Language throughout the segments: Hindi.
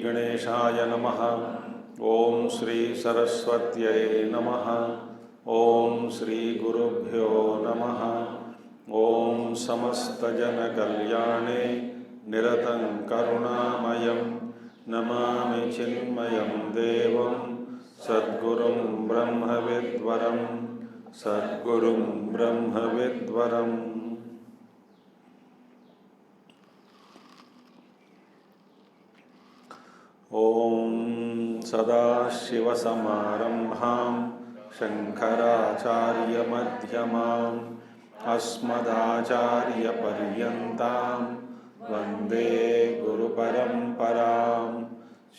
गणेशाय नमः। ओम श्री सरस्वत्यै नमः। ओम श्री गुरुभ्यो नमः। ओम समस्तजनकल्याणे निरतं करुणामयं नमामि चिन्मयं देवं सद्गुरुं ब्रह्मविद्वरं सद्गुरुं ब्रह्मविद्वरम्। ओम सदाशिवसमारम्भां शङ्कराचार्यमध्यमाम् अस्मदाचार्यपर्यन्तां वन्दे गुरुपरम्परां।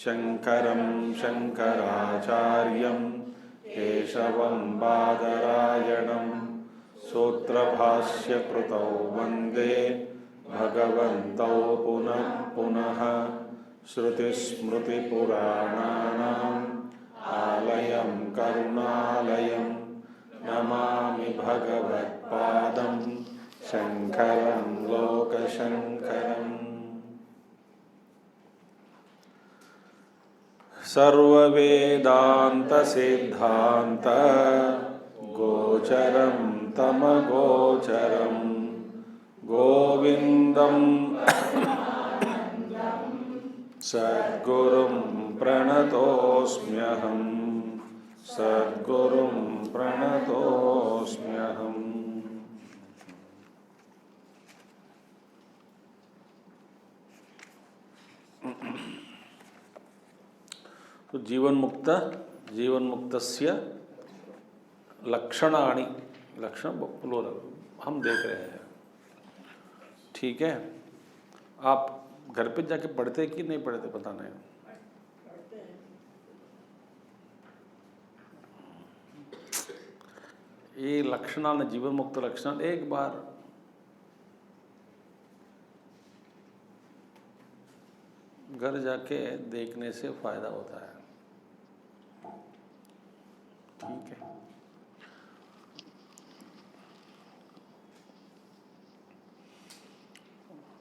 शङ्करं शङ्कराचार्यं केशवं बादरायणं सूत्रभाष्यकृतौ वन्दे भगवन्तौ पुनः पुनः। श्रुतिस्मृतिपुराणानाम् आलयं करुणालयं नमामि भगवत्पादं शङ्करं लोकशङ्करम्। सर्ववेदान्तसिद्धान्त गोचरं तमगोचरं गोविन्दं सद्गुरुं प्रणतोऽस्म्यहं सद्गुरुं प्रणतोऽस्म्यहम्। तो जीवन मुक्तस्य लक्षणानि, लक्षण हम देख रहे हैं। ठीक है, आप घर पे जाके पढ़ते कि नहीं पढ़ते पता नहीं। ये लक्षण जीवन मुक्त लक्षण एक बार घर जाके देखने से फायदा होता है। ठीक है,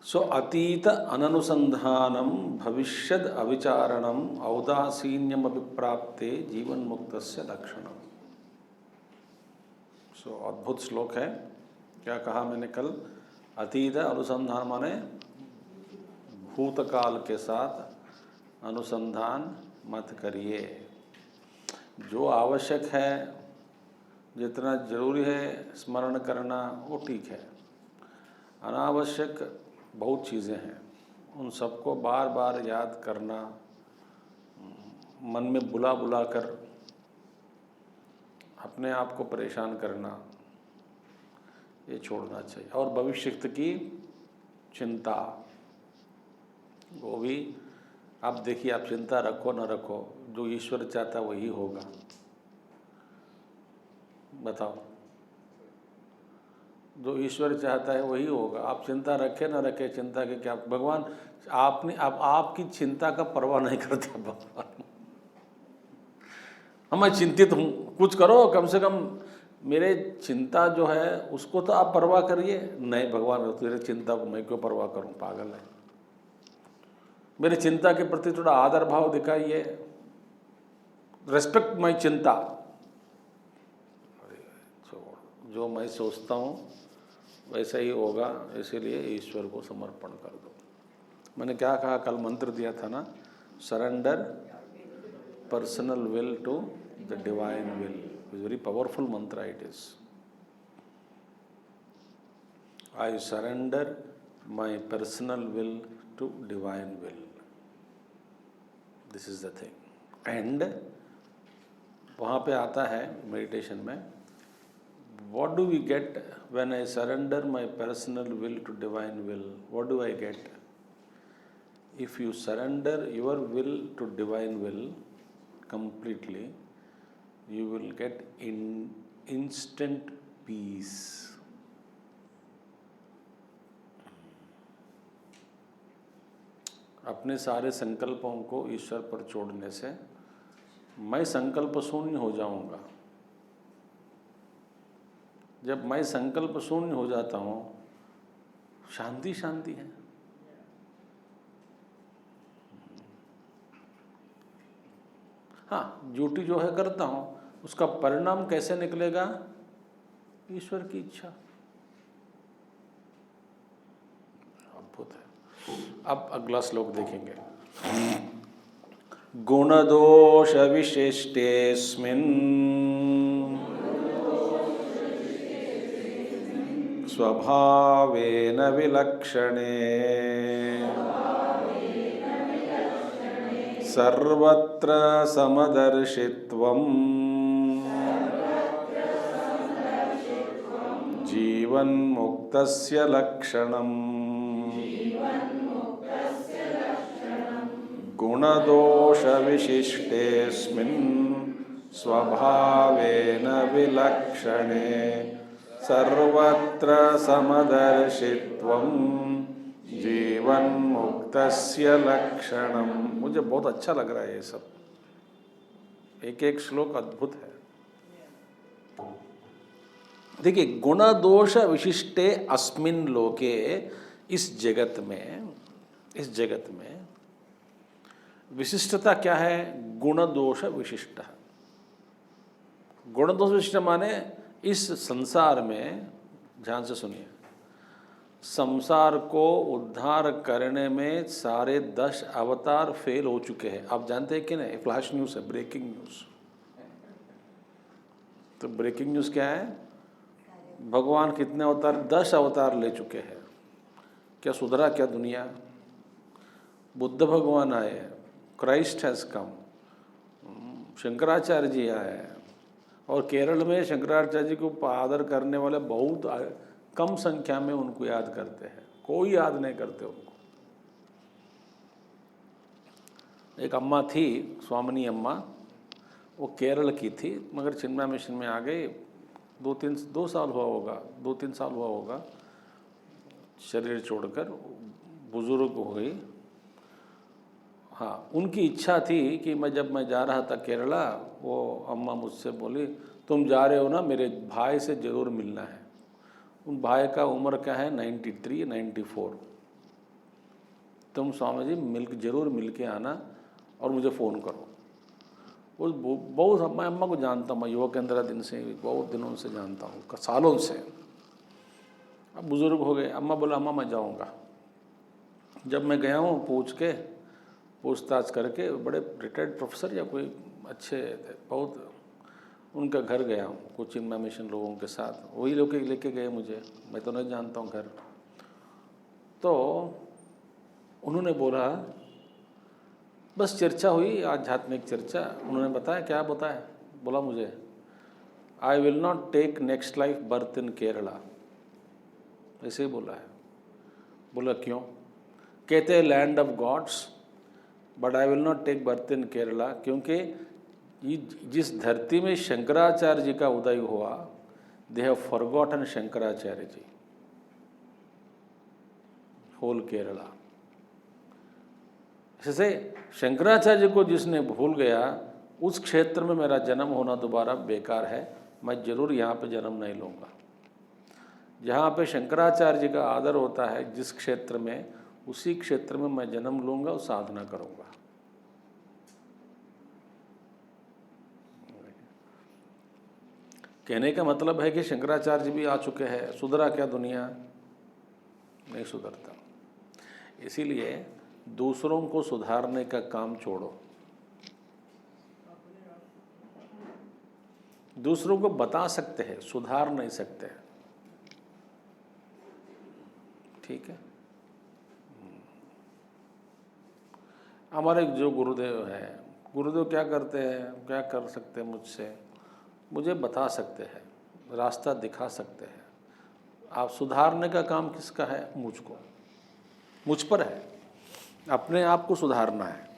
सो अतीत अननुसंधानम भविष्यद अविचारणम औदासीन्यम अभिप्राप्ते जीवन मुक्तस्य लक्षणम। सो अद्भुत श्लोक है। क्या कहा मैंने कल? अतीत अनुसंधान माने भूतकाल के साथ अनुसंधान मत करिए। जो आवश्यक है, जितना जरूरी है स्मरण करना वो ठीक है। अनावश्यक बहुत चीज़ें हैं, उन सबको बार बार याद करना, मन में बुला बुला कर अपने आप को परेशान करना, ये छोड़ना चाहिए। और भविष्य की चिंता, वो भी आप देखिए, आप चिंता रखो न रखो, जो ईश्वर चाहता वही होगा। बताओ, जो ईश्वर चाहता है वही होगा। आप चिंता रखे ना रखे, चिंता के क्या, भगवान आपने आपकी चिंता का परवाह नहीं करते भगवान। मैं चिंतित हूँ, कुछ करो, कम से कम मेरे चिंता जो है उसको तो आप परवाह करिए। नहीं भगवान, तेरे चिंता को मैं क्यों परवाह करूँ, पागल है। मेरी चिंता के प्रति थोड़ा आदर भाव दिखाइए, रेस्पेक्ट माई चिंता। जो मैं सोचता हूँ वैसा ही होगा, इसीलिए ईश्वर को समर्पण कर दो। मैंने क्या कहा कल, मंत्र दिया था ना, surrender personal will to the divine will. Is very powerful mantra it is. I surrender my personal will to divine will. This is the thing. And वहाँ पे आता है मेडिटेशन में, what do we get when I surrender my personal will to divine will? What do I get? If you surrender your will to divine will completely, you will get instant peace. अपने सारे संकल्पों को ईश्वर पर छोड़ने से मैं संकल्प शून्य हो जाऊंगा। जब मैं संकल्प शून्य हो जाता हूँ, शांति शांति है। हाँ, ड्यूटी जो है करता हूँ, उसका परिणाम कैसे निकलेगा? ईश्वर की इच्छा। अद्भुत है। अब अगला श्लोक देखेंगे। गुणदोष विशिष्टेस्मिन् स्वभावेन विलक्षणे सर्वत्र समदर्शित्वम् जीवन्मुक्तस्य लक्षणम्। गुणदोष विशिष्टेस्मिन् स्वभावेन विलक्षणे सर्वत्र समदर्शित्वं जीवन्मुक्तस्य लक्षणम्। मुझे बहुत अच्छा लग रहा है ये सब, एक एक श्लोक अद्भुत है। देखिए, गुण दोष विशिष्टे अस्मिन् लोके, इस जगत में विशिष्टता क्या है? गुण दोष विशिष्ट। गुण दोष विशिष्ट माने इस संसार में, ध्यान से सुनिए, संसार को उद्धार करने में सारे 10 अवतार फेल हो चुके हैं। आप जानते हैं कि नहीं? फ्लैश न्यूज़ है, ब्रेकिंग न्यूज़। तो ब्रेकिंग न्यूज़ क्या है? भगवान कितने अवतार? 10 अवतार ले चुके हैं। क्या सुधरा क्या दुनिया? बुद्ध भगवान आए, Christ has come, Shankaracharya ji आए, और केरल में शंकराचार्य जी को आदर करने वाले बहुत कम संख्या में उनको याद करते हैं, कोई याद नहीं करते उनको। एक अम्मा थी, स्वामिनी अम्मा, वो केरल की थी, मगर चिन्मय मिशन में आ गई। 2 साल हुआ होगा, 2-3 साल हुआ होगा, शरीर छोड़कर बुजुर्ग हो गई। हाँ, उनकी इच्छा थी कि जब मैं जा रहा था केरला, वो अम्मा मुझसे बोली, तुम जा रहे हो ना, मेरे भाई से ज़रूर मिलना है। उन भाई का उम्र क्या है? 93-94। तुम स्वामी जी जरूर मिल के आना और मुझे फ़ोन करो। वो बहुत, मैं अम्मा को जानता हूँ, मैं युवा केंद्र दिन से, बहुत दिनों से जानता हूँ, सालों से। अब बुज़ुर्ग हो गए। अम्मा बोला, अम्मा मैं जाऊँगा। जब मैं गया हूँ, पूछताछ करके, बड़े रिटायर्ड प्रोफेसर या कोई अच्छे बहुत, उनका घर गया हूँ कुछ चिन्मय मिशन लोगों के साथ, वही लोग लेके गए मुझे, मैं तो नहीं जानता हूँ घर। तो उन्होंने बोला, बस चर्चा हुई, आध्यात्मिक चर्चा। उन्होंने बताया, क्या बताया? बोला मुझे, I will not take next life birth in Kerala, ऐसे ही बोला है। बोला क्यों? कहते हैं land of gods, but I will not take birth in Kerala, क्योंकि जिस धरती में शंकराचार्य जी का उदय हुआ, they have forgotten Shankaracharya ji, whole Kerala. इससे शंकराचार्य को जिसने भूल गया, उस क्षेत्र में मेरा जन्म होना दोबारा बेकार है, मैं जरूर यहाँ पे जन्म नहीं लूँगा। जहाँ पे शंकराचार्य जी का आदर होता है, जिस क्षेत्र में, उसी क्षेत्र में मैं जन्म लूँगा और साधना करूँगा। कहने का मतलब है कि शंकराचार्य जी भी आ चुके हैं, सुधरा क्या दुनिया? नहीं सुधरता। इसीलिए दूसरों को सुधारने का काम छोड़ो, दूसरों को बता सकते हैं, सुधार नहीं सकते हैं, ठीक है? हमारे जो गुरुदेव हैं, गुरुदेव क्या करते हैं, क्या कर सकते हैं मुझसे? मुझे बता सकते हैं, रास्ता दिखा सकते हैं। आप सुधारने का काम किसका है? मुझको, मुझ पर है, अपने आप को सुधारना है।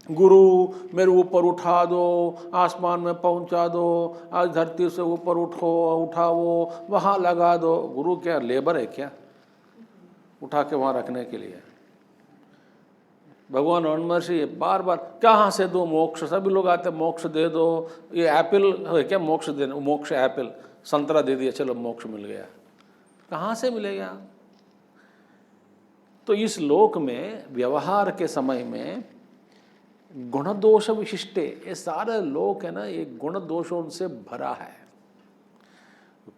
गुरु मेरे ऊपर उठा दो, आसमान में पहुंचा दो, आज धरती से ऊपर उठाओ, वहाँ लगा दो। गुरु क्या लेबर है क्या, उठा के वहाँ रखने के लिए? भगवान रमन महर्षि बार बार, कहाँ से दो मोक्ष? सभी लोग आते मोक्ष दे दो, ये एप्पल है क्या मोक्ष देने? मोक्ष एप्पल, संतरा दे दिया, चलो मोक्ष मिल गया। कहाँ से मिलेगा? तो इस लोक में व्यवहार के समय में गुण दोष विशिष्टे, ये सारे लोग है ना, ये गुण दोषों से भरा है।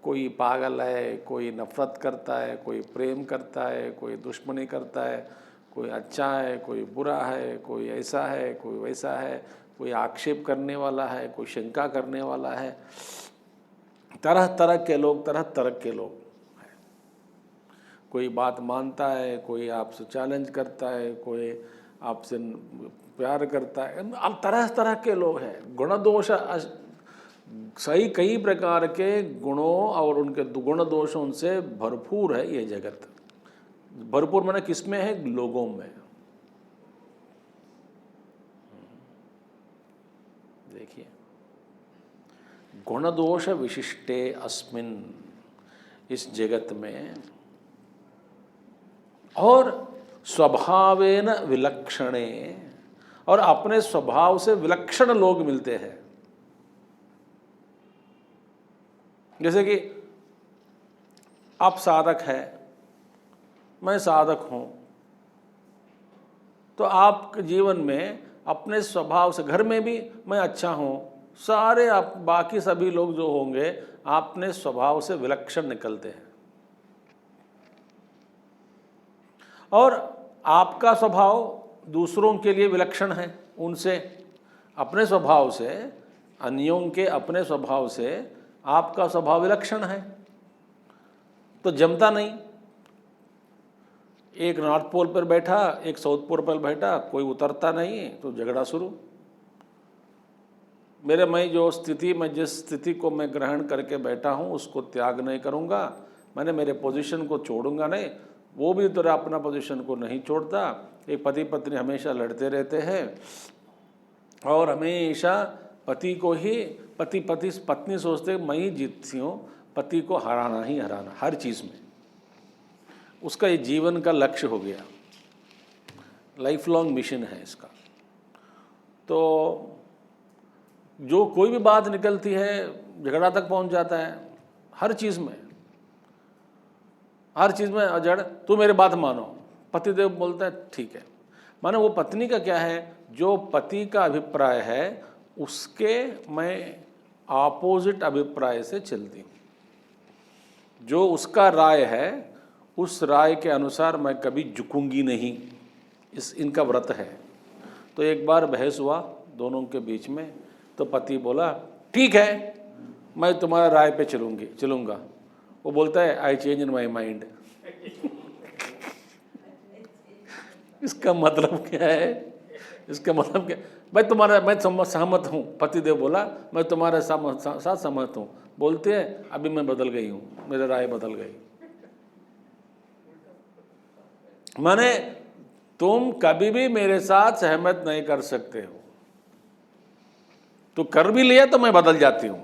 कोई पागल है, कोई नफरत करता है, कोई प्रेम करता है, कोई दुश्मनी करता है, कोई अच्छा है, कोई बुरा है, कोई ऐसा है, कोई वैसा है, कोई आक्षेप करने वाला है, कोई शंका करने वाला है। तरह तरह के लोग, तरह तरह के लोग हैं। कोई बात मानता है, कोई आपसे चैलेंज करता है, कोई आपसे प्यार करता है। अब तरह तरह के लोग हैं। गुण दोष सही कई प्रकार के गुणों और उनके गुण दोषों से भरपूर है ये जगत। भरपूर माने किसमें है? लोगों में। देखिए, गुण दोष विशिष्टे अस्मिन्, इस जगत में, और स्वभावेन विलक्षणे, और अपने स्वभाव से विलक्षण लोग मिलते हैं। जैसे कि आप साधक हैं, मैं साधक हूं, तो आपके जीवन में अपने स्वभाव से, घर में भी मैं अच्छा हूं, सारे आप बाकी सभी लोग जो होंगे अपने स्वभाव से विलक्षण निकलते हैं। और आपका स्वभाव दूसरों के लिए विलक्षण है। उनसे अपने स्वभाव से, अन्यों के अपने स्वभाव से आपका स्वभाव विलक्षण है, तो जमता नहीं। एक नॉर्थ पोल पर बैठा, एक साउथ पोल पर बैठा, कोई उतरता नहीं, तो झगड़ा शुरू। मैं जिस स्थिति को मैं ग्रहण करके बैठा हूँ उसको त्याग नहीं करूँगा, मैंने मेरे पोजीशन को छोड़ूंगा नहीं, वो भी तो अपना पोजीशन को नहीं छोड़ता। एक पति पत्नी हमेशा लड़ते रहते हैं, और हमेशा पति को ही पत्नी सोचते मैं ही जीतती हूँ, पति को हराना ही हराना हर चीज़ में। उसका ये जीवन का लक्ष्य हो गया, लाइफ लॉन्ग मिशन है इसका। तो जो कोई भी बात निकलती है झगड़ा तक पहुंच जाता है, हर चीज़ में अजड़, तू मेरी बात मानो। पतिदेव बोलता है ठीक है, मानो वो पत्नी का क्या है, जो पति का अभिप्राय है उसके मैं ऑपोजिट अभिप्राय से चलती हूँ। जो उसका राय है उस राय के अनुसार मैं कभी झुकूंगी नहीं, इनका व्रत है। तो एक बार बहस हुआ दोनों के बीच में, तो पति बोला ठीक है मैं तुम्हारा राय पे चलूँगा। वो बोलता है I change in my mind. इसका मतलब क्या है? इसका मतलब क्या? मैं सहमत हूँ। पतिदेव बोला मैं तुम्हारे साथ सहमत हूँ। बोलते हैं अभी मैं बदल गई हूँ, मेरी राय बदल गई। माने तुम कभी भी मेरे साथ सहमत नहीं कर सकते हो, तो कर भी लिया तो मैं बदल जाती हूँ।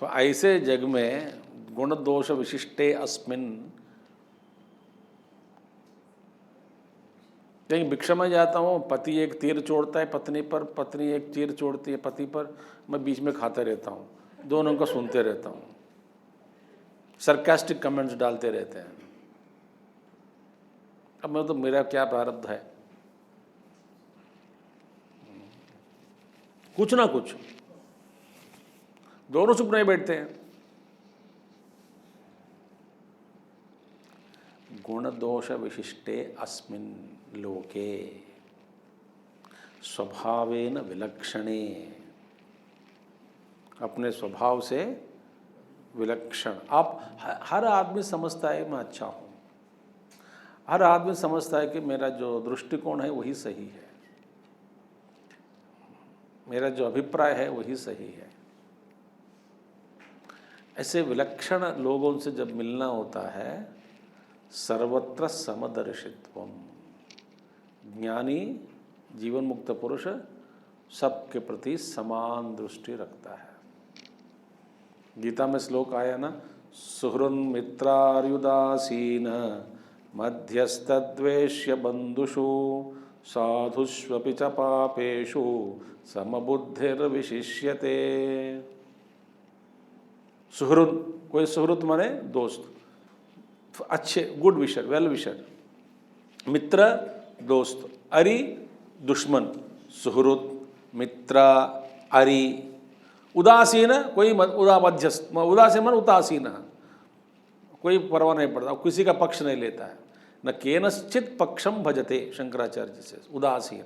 तो ऐसे जग में गुण दोष विशिष्टे अस्मिन्, कहीं भिक्षा में जाता हूँ, पति एक तीर छोड़ता है पत्नी पर, पत्नी एक तीर छोड़ती है पति पर, मैं बीच में खाता रहता हूँ, दोनों को सुनते रहता हूँ, सरकास्टिक कमेंट्स डालते रहते हैं। अब मैं तो मेरा क्या प्रारब्ध है, कुछ ना कुछ, दोनों चुप नहीं बैठते हैं। गुण दोष विशिष्टे अस्मिन् लोके स्वभावेन विलक्षणे, अपने स्वभाव से विलक्षण। आप हर आदमी समझता है मैं अच्छा हूँ, हर आदमी समझता है कि मेरा जो दृष्टिकोण है वही सही है, मेरा जो अभिप्राय है वही सही है। ऐसे विलक्षण लोगों से जब मिलना होता है, सर्वत्र समदर्शित्वम, ज्ञानी जीवन मुक्त पुरुष सबके प्रति समान दृष्टि रखता है। गीता में श्लोक आया ना, सुहृन् मित्रार्युदासीन मध्यस्तद्वेष्य बंधुषु साधुष्वपि च पापेषु समबुद्धिर्विशिष्यते। सुहृद, कोई सुहृद माने दोस्त, अच्छे, गुड विशर, वेल विशर। मित्र दोस्त, अरि दुश्मन, सुहृद, मित्र, अरि, उदासीन, कोई मध्यस्थ, उदासीन मन उदासीन, कोई परवाह नहीं पड़ता, किसी का पक्ष नहीं लेता है। न केनश्चित पक्षम भजते, शंकराचार्य से उदासीन,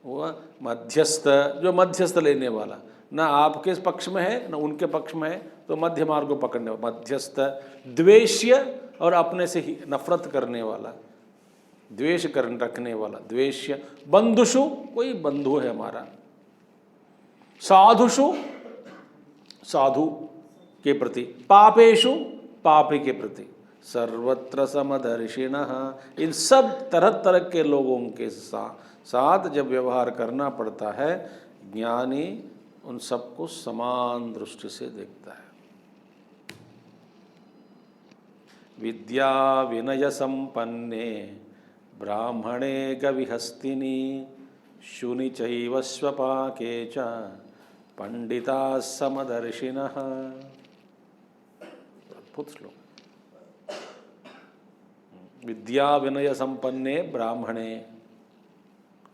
वो मध्यस्थ, जो मध्यस्थ लेने वाला, ना आपके पक्ष में है ना उनके पक्ष में है, तो मध्य मार्ग को पकड़ने वाला मध्यस्थ। द्वेष्य, और अपने से ही नफरत करने वाला, द्वेष कर रखने वाला, द्वेष्य। बंधुषु, कोई बंधु है हमारा। साधुषु, साधु के प्रति। पापेषु, पापी के प्रति। सर्वत्र समदर्शिनः, इन सब तरह तरह के लोगों के साथ जब व्यवहार करना पड़ता है, ज्ञानी उन सबको समान दृष्टि से देखता है। विद्या विनय संपन्ने ब्राह्मणे गविहस्तिनी शूनि चैव स्वपाके च पंडिता समदर्शिनः। अद्भुत श्लोक। विद्या विनय संपन्ने ब्राह्मणे,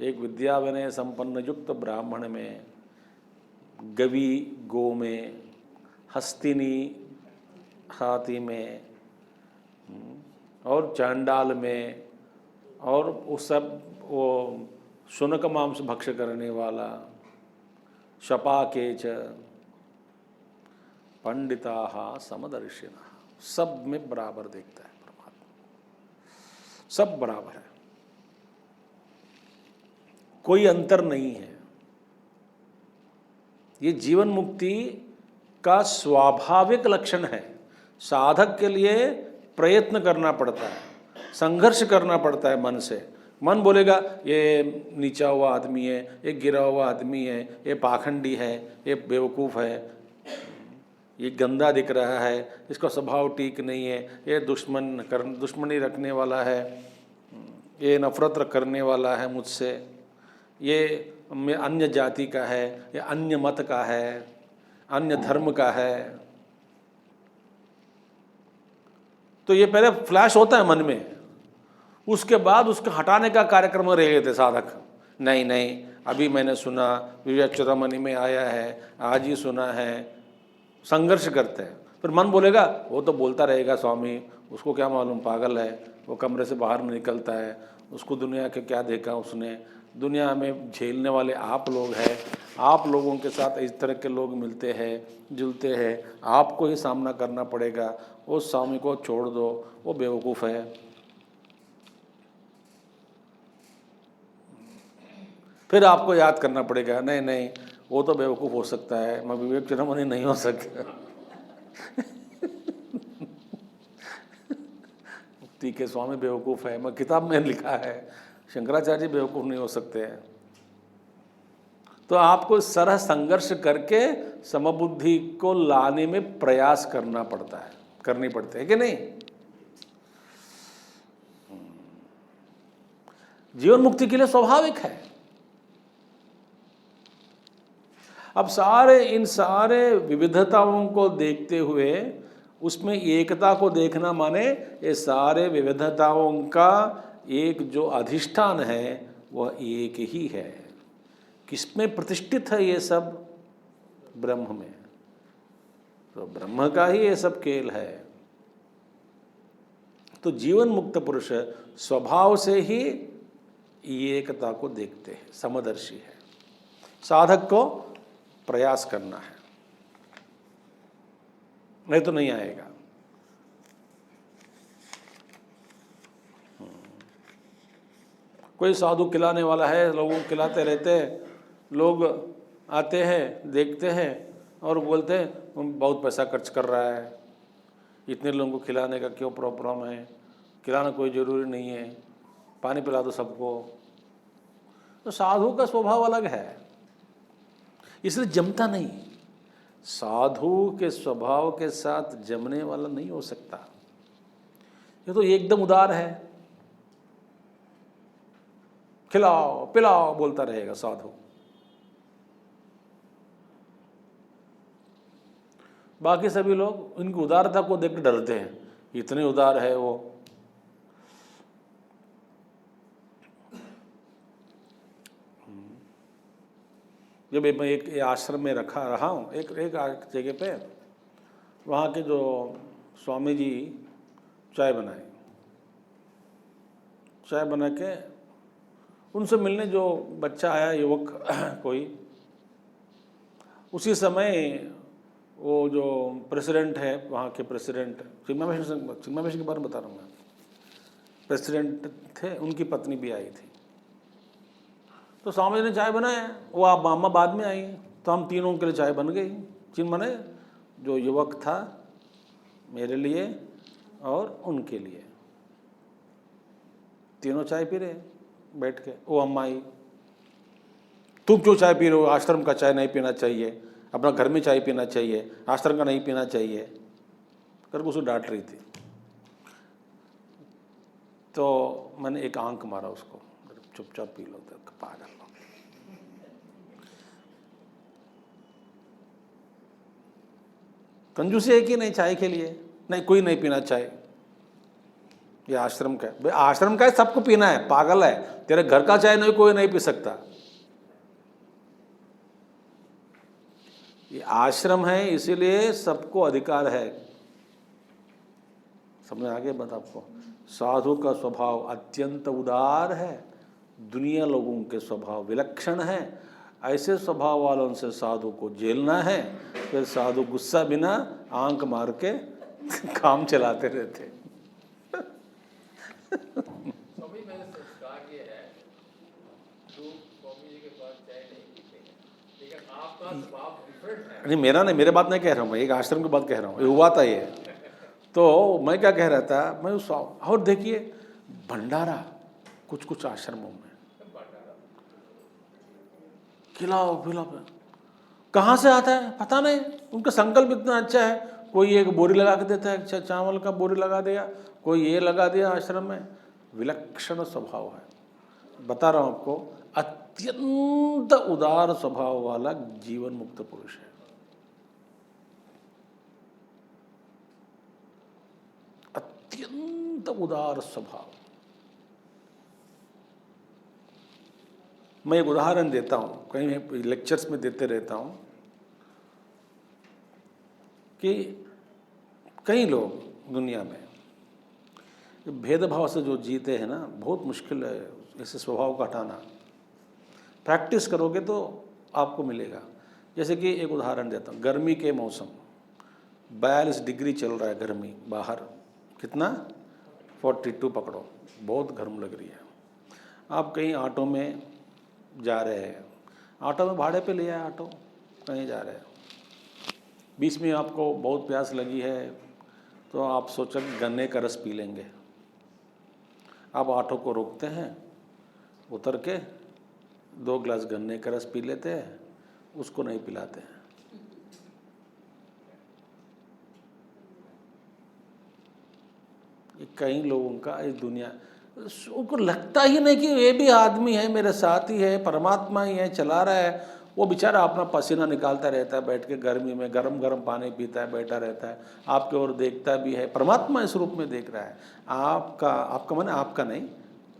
एक विद्या विनय संपन्न युक्त ब्राह्मण में, गवि गो में, हस्तिनी हाथी में, और चांडाल में, और वो सब वो शुनक मांस भक्ष्य करने वाला, शपाके च पंडिताः समदर्शिनः, सब में बराबर देखता है परमात्मा, सब बराबर है, कोई अंतर नहीं है। ये जीवन मुक्ति का स्वाभाविक लक्षण है। साधक के लिए प्रयत्न करना पड़ता है, संघर्ष करना पड़ता है मन से। मन बोलेगा ये नीचा हुआ आदमी है, ये गिरा हुआ आदमी है, ये पाखंडी है, ये बेवकूफ़ है, ये गंदा दिख रहा है, इसका स्वभाव ठीक नहीं है, ये दुश्मनी रखने वाला है, ये नफरत करने वाला है मुझसे, ये अन्य जाति का है, ये अन्य मत का है, अन्य धर्म का है। तो ये पहले फ्लैश होता है मन में, उसके बाद उसको हटाने का कार्यक्रम रह लेते साधक। नहीं नहीं, अभी मैंने सुना, विवेक चूड़ामणि में आया है, आज ही सुना है, संघर्ष करते हैं। फिर मन बोलेगा वो तो बोलता रहेगा स्वामी, उसको क्या मालूम, पागल है, वो कमरे से बाहर नहीं निकलता है, उसको दुनिया के क्या देखा उसने, दुनिया में झेलने वाले आप लोग हैं, आप लोगों के साथ इस तरह के लोग मिलते हैं जुलते हैं, आपको ही सामना करना पड़ेगा, उस स्वामी को छोड़ दो, वो बेवकूफ़ है। फिर आपको याद करना पड़ेगा, नहीं नहीं वो तो बेवकूफ़ हो सकता है, मैं विवेक चूड़ामणि नहीं हो सकता। ठीक है, स्वामी बेवकूफ़ है, मैं किताब में लिखा है, शंकराचार्य बेवकूफ़ नहीं हो सकते हैं। तो आपको सरह संघर्ष करके समबुद्धि को लाने में प्रयास करना पड़ता है, करनी पड़ती है कि नहीं। जीवन मुक्ति के लिए स्वाभाविक है। अब इन सारे विविधताओं को देखते हुए उसमें एकता को देखना, माने ये सारे विविधताओं का एक जो अधिष्ठान है वह एक ही है। किसमें प्रतिष्ठित है ये सब? ब्रह्म में। तो ब्रह्म का ही ये सब खेल है। तो जीवन मुक्त पुरुष स्वभाव से ही एकता को देखते हैं, समदर्शी है। साधक को प्रयास करना है, नहीं तो नहीं आएगा। कोई साधु खिलाने वाला है, लोगों को खिलाते रहते हैं, लोग आते हैं देखते हैं और बोलते हैं बहुत पैसा खर्च कर रहा है, इतने लोगों को खिलाने का क्यों प्रॉब्लम है, खिलाना कोई ज़रूरी नहीं है, पानी पिला दो सबको। तो साधु का स्वभाव अलग है, इसलिए जमता नहीं। साधु के स्वभाव के साथ जमने वाला नहीं हो सकता। ये तो एकदम उदार है, खिलाओ पिलाओ बोलता रहेगा साधु। बाकी सभी लोग इनकी उदारता को देख डरते हैं, इतने उदार है वो। जब मैं एक आश्रम में रहा हूँ एक जगह पे, वहाँ के जो स्वामी जी चाय बना के उनसे मिलने जो बच्चा आया, युवक कोई, उसी समय वो जो प्रेसिडेंट है वहाँ के, प्रेसिडेंट चिन्मय मिशन के बारे में बता रहा हूँ मैं, प्रेसिडेंट थे, उनकी पत्नी भी आई थी। तो स्वामी जी ने चाय बनाया, वो आप मामा बाद में आई, तो हम तीनों के लिए चाय बन गई। चिन्मय जो युवक था, मेरे लिए और उनके लिए, तीनों चाय पी रहे बैठ के। वो अम्मा आई, तुम क्यों चाय पी रहे हो, आश्रम का चाय नहीं पीना चाहिए, अपना घर में चाय पीना चाहिए, आश्रम का नहीं पीना चाहिए करके उसको डांट रही थी। तो मैंने एक आंक मारा उसको, चुपचाप पी लो, तो पागल लोग। कंजूसी है कि नहीं चाय के लिए, नहीं कोई नहीं पीना चाय, ये आश्रम का है। भाई आश्रम का है, सबको पीना है, पागल है, तेरे घर का चाय नहीं कोई नहीं पी सकता। ये आश्रम है इसीलिए सबको अधिकार है। समझ आ गया बात आपको? साधु का स्वभाव अत्यंत उदार है, दुनिया लोगों के स्वभाव विलक्षण है। ऐसे स्वभाव वालों से साधु को झेलना है, फिर साधु गुस्सा बिना आंख मार के काम चलाते रहते। स्वामी मैंने संस्कार ये है, लोग स्वामी जी के पास चाय नहीं पीते हैं, लेकिन आपका स्वभाव डिफरेंट है। नहीं मेरा नहीं, मेरे बात नहीं कह रहा हूँ मैं, एक आश्रम की बात कह रहा हूँ, ये हुआ था ये। तो मैं क्या कह रहा था, मैं उस, और देखिए भंडारा कुछ आश्रमों में खिलाओ पिलाओ, कहाँ से आता है पता नहीं, उनका संकल्प इतना अच्छा है। कोई एक बोरी लगा के देता है, चावल का बोरी लगा दिया, कोई ये लगा दिया आश्रम में। विलक्षण स्वभाव है, बता रहा हूँ आपको, अत्यंत उदार स्वभाव वाला जीवन मुक्त पुरुष है। अत्यंत उदार स्वभाव। मैं एक उदाहरण देता हूँ, कहीं लेक्चर्स में देते रहता हूँ कि कई लोग दुनिया में भेदभाव से जो जीते हैं ना, बहुत मुश्किल है ऐसे स्वभाव का हटाना। प्रैक्टिस करोगे तो आपको मिलेगा। जैसे कि एक उदाहरण देता हूँ, गर्मी के मौसम, 42 डिग्री चल रहा है गर्मी बाहर, कितना 42 पकड़ो, बहुत गर्म लग रही है। आप कहीं ऑटो में जा रहे हैं, ऑटो में भाड़े पे लिया है ऑटो, कहीं जा रहे हैं, बीच में आपको बहुत प्यास लगी है, तो आप सोचा गन्ने का रस पी लेंगे। आप ऑटो को रोकते हैं, उतर के 2 गिलास गन्ने का रस पी लेते हैं, उसको नहीं पिलाते हैं। ये कई लोगों का इस दुनिया, उनको लगता ही नहीं कि ये भी आदमी है, मेरे साथ ही है, परमात्मा ही है, चला रहा है। वो बेचारा अपना पसीना निकालता रहता है, बैठ के गर्मी में गरम गरम पानी पीता है, बैठा रहता है, आपके ओर देखता भी है। परमात्मा इस रूप में देख रहा है। आपका मन, आपका नहीं,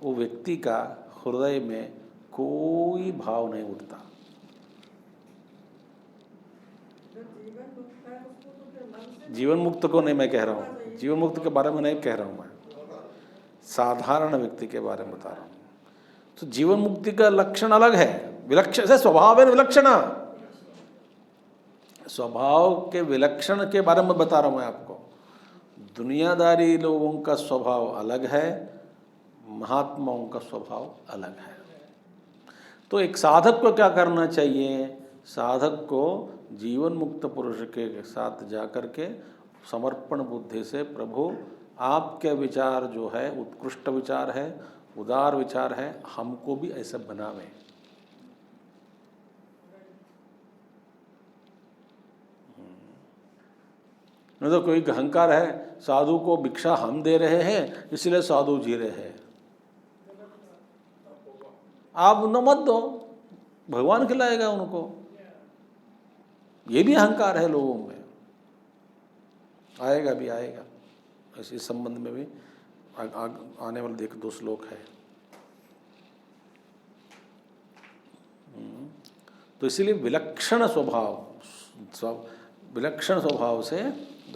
वो व्यक्ति का हृदय में कोई भाव नहीं उठता। जीवन मुक्त को नहीं मैं कह रहा हूँ, जीवन मुक्त के बारे में नहीं कह रहा हूँ मैं, साधारण व्यक्ति के बारे में बता रहा हूँ। तो जीवन मुक्ति का लक्षण अलग है, विलक्षण से स्वभाव है, विलक्षण स्वभाव के विलक्षण के बारे में बता रहा हूँ मैं आपको। दुनियादारी लोगों का स्वभाव अलग है, महात्माओं का स्वभाव अलग है। तो एक साधक को क्या करना चाहिए? साधक को जीवन मुक्त पुरुष के साथ जाकर के समर्पण बुद्धि से, प्रभु आपके विचार जो है उत्कृष्ट विचार है, उदार विचार है, हमको भी ऐसा बनावे। नहीं तो कोई अहंकार है, साधु को भिक्षा हम दे रहे हैं इसलिए साधु जी रहे हैं। आप न मत दो, भगवान खिलाएगा उनको। ये भी अहंकार है लोगों में, आएगा भी आएगा। इस संबंध में भी आने वाले 2 श्लोक है। तो इसीलिए विलक्षण स्वभाव से,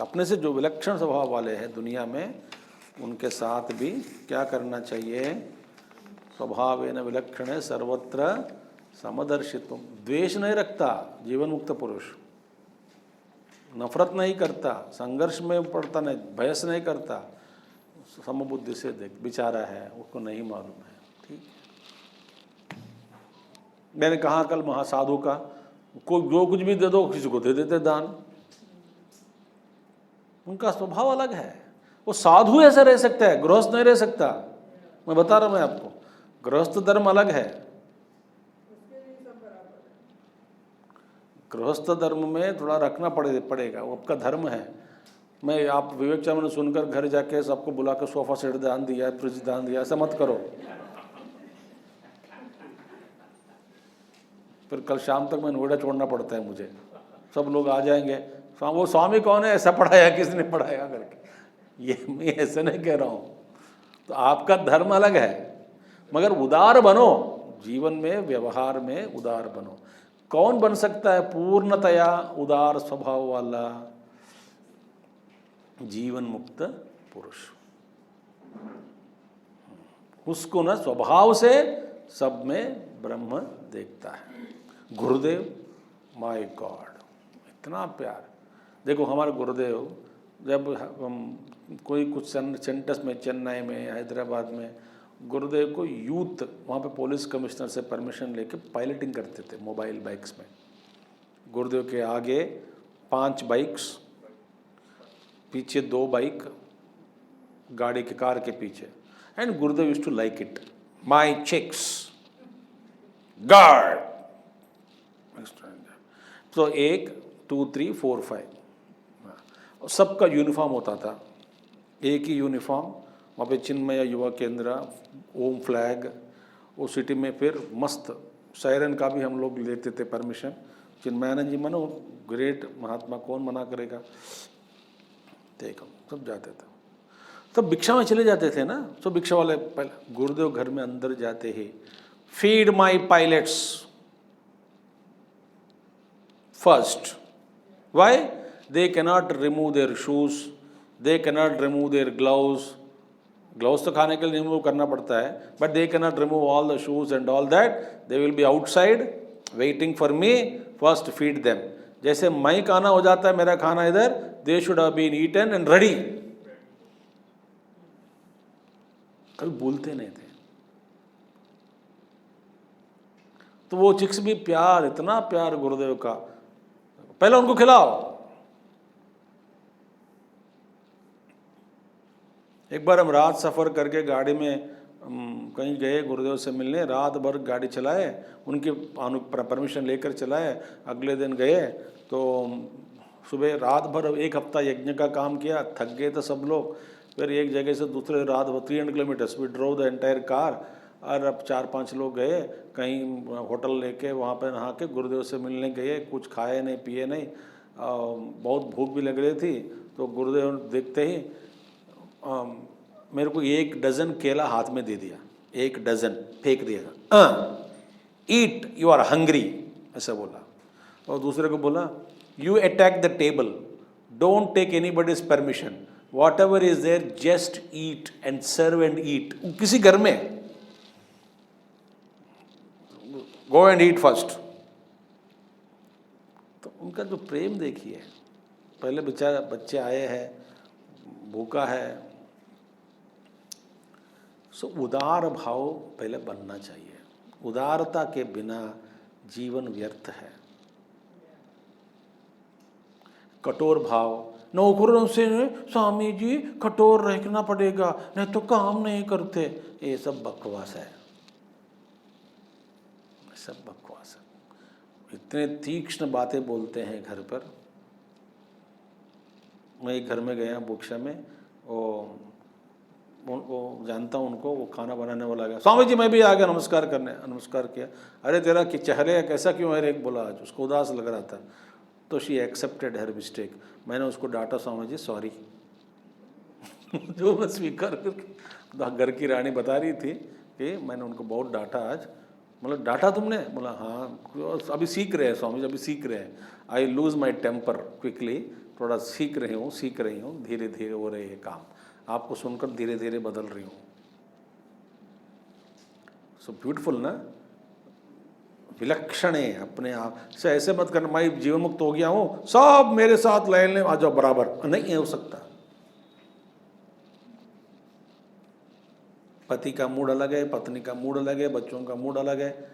अपने से जो विलक्षण स्वभाव वाले हैं दुनिया में, उनके साथ भी क्या करना चाहिए? स्वभावेन विलक्षण सर्वत्र समदर्शित्वम। द्वेष नहीं रखता जीवन मुक्त पुरुष, नफरत नहीं करता, संघर्ष में पड़ता नहीं, बहस नहीं करता, समबुद्धि से देख, बेचारा है, उसको नहीं मालूम है। ठीक, मैंने कहा कल महासाधु का, कोई जो कुछ भी दे दो किसी को दे देते दान, उनका स्वभाव अलग है। वो साधु ऐसे रह सकता है, गृहस्थ नहीं रह सकता। मैं बता रहा हूं मैं आपको, गृहस्थ धर्म अलग है। गृहस्थ धर्म में थोड़ा रखना पड़ेगा, वो आपका धर्म है। मैं आप विवेक चावला सुनकर घर जाके सबको बुला कर सोफा सेट दान दिया, फ्रिज दान दिया, ऐसा मत करो। फिर कल शाम तक मैं नोएडा छोड़ना पड़ता है मुझे, सब लोग आ जाएंगे, वो स्वामी कौन है, ऐसा पढ़ाया, किसने पढ़ाया करके। ये मैं ऐसे नहीं कह रहा हूँ। तो आपका धर्म अलग है, मगर उदार बनो, जीवन में व्यवहार में उदार बनो। कौन बन सकता है पूर्णतया उदार स्वभाव वाला? जीवन मुक्त पुरुष। उसको ना स्वभाव से सब में ब्रह्म देखता है। गुरुदेव, माय गॉड, इतना प्यार। देखो हमारे गुरुदेव, जब हम कोई कुछ सेंटर्स में, चेन्नई में, हैदराबाद में, गुरुदेव को यूथ वहाँ पे पुलिस कमिश्नर से परमिशन लेके पायलटिंग करते थे मोबाइल बाइक्स में। गुरुदेव के आगे 5 बाइक्स, पीछे 2 बाइक, गाड़ी के कार के पीछे। And Gurudev used to like it, my chicks guard. तो 1 2 3 4 5 सबका यूनिफॉर्म होता था, एक ही यूनिफॉर्म। वहाँ पे चिन्मय युवा केंद्र, ओम फ्लैग, वो सिटी में फिर मस्त सायरन का भी हम लोग लेते थे परमिशन। चिन्मयानंद जी मनो, ग्रेट महात्मा, कौन मना करेगा। देखो सब जाते थे, सब भिक्षा में चले जाते थे ना, सब भिक्षा वाले। पहले गुरुदेव घर में अंदर जाते ही, feed my pilots first. Why? They cannot remove their shoes, they cannot remove their gloves. Gloves तो खाने के लिए रिमूव करना पड़ता है, but they cannot remove all the shoes and all that. They will be outside waiting for me, first feed them. जैसे मैं खाना हो जाता है, मेरा खाना इधर, they should have been eaten and ready. कभी बोलते नहीं थे। तो वो चिक्स भी प्यार, इतना प्यार गुरुदेव का, पहले उनको खिलाओ। एक बार हम रात सफ़र करके गाड़ी में कहीं गए गुरुदेव से मिलने, रात भर गाड़ी चलाए, उनकी परमिशन लेकर चलाए। अगले दिन गए तो सुबह रात भर 1 हफ्ता यज्ञ का काम किया, थक गए थे सब लोग। फिर एक जगह से दूसरे रात भर 300 kilometres we drove the entire car. और अब 4-5 लोग गए कहीं होटल लेके, वहाँ पर नहा के गुरुदेव से मिलने गए। कुछ खाए नहीं, पिए नहीं, बहुत भूख भी लग रही थी। तो गुरुदेव देखते ही मेरे को 1 डज़न केला हाथ में दे दिया, 1 डज़न फेंक दिया। ईट, यू आर हंग्री, ऐसा बोला। और दूसरे को बोला, you attack the table, don't take anybody's permission, whatever is there just eat and serve and eat. किसी घर में गो एंड ईट फर्स्ट। तो उनका जो प्रेम देखिए, पहले बेचारा बच्चे आए हैं, भूखा है। सो उदार भाव पहले बनना चाहिए। उदारता के बिना जीवन व्यर्थ है। कठोर भाव, नौकरों से स्वामी जी कठोर रहना पड़ेगा, नहीं तो काम नहीं करते, ये सब बकवास है, सब बकवास है। इतने तीक्ष्ण बातें बोलते हैं घर पर। मैं एक घर में गया बुक्शा में, वो जानता हूँ उनको, वो खाना बनाने वाला गया, स्वामी जी मैं भी आ गया नमस्कार करने। नमस्कार किया, अरे तेरा कि चेहरे कैसा क्यों है, एक बोला आज उसको उदास लग रहा था। तो शी एक्सेप्टेड हर मिस्टेक। मैंने उसको डांटा, स्वामी जी सॉरी। जो मैं स्वीकार करके, घर की रानी बता रही थी कि मैंने उनको बहुत डांटा आज, मतलब डांटा तुमने? बोला हाँ, अभी सीख रहे हैं स्वामी जी, अभी सीख रहे हैं। I lose my temper quickly, थोड़ा सीख रही हूँ, धीरे धीरे हो रहे हैं काम, आपको सुनकर धीरे धीरे बदल रही हूँ। सो ब्यूटीफुल ना, विलक्षण है अपने आप से। ऐसे मत करना मैं जीवन मुक्त हो गया हूँ, सब मेरे साथ लाइन में आ जाओ बराबर, नहीं हो सकता। पति का मूड अलग है, पत्नी का मूड अलग है, बच्चों का मूड अलग है,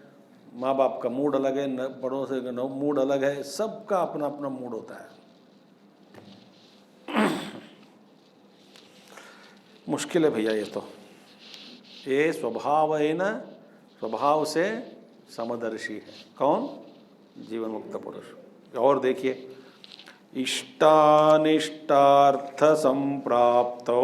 माँ बाप का मूड अलग है, पड़ोसी का मूड अलग है, सबका अपना अपना मूड होता है। मुश्किल है भैया ये स्वभाव है ना, स्वभाव से समदर्शी है। कौन? जीवन मुक्त पुरुष। और देखिए, इष्टानिष्टार्थ संप्राप्तो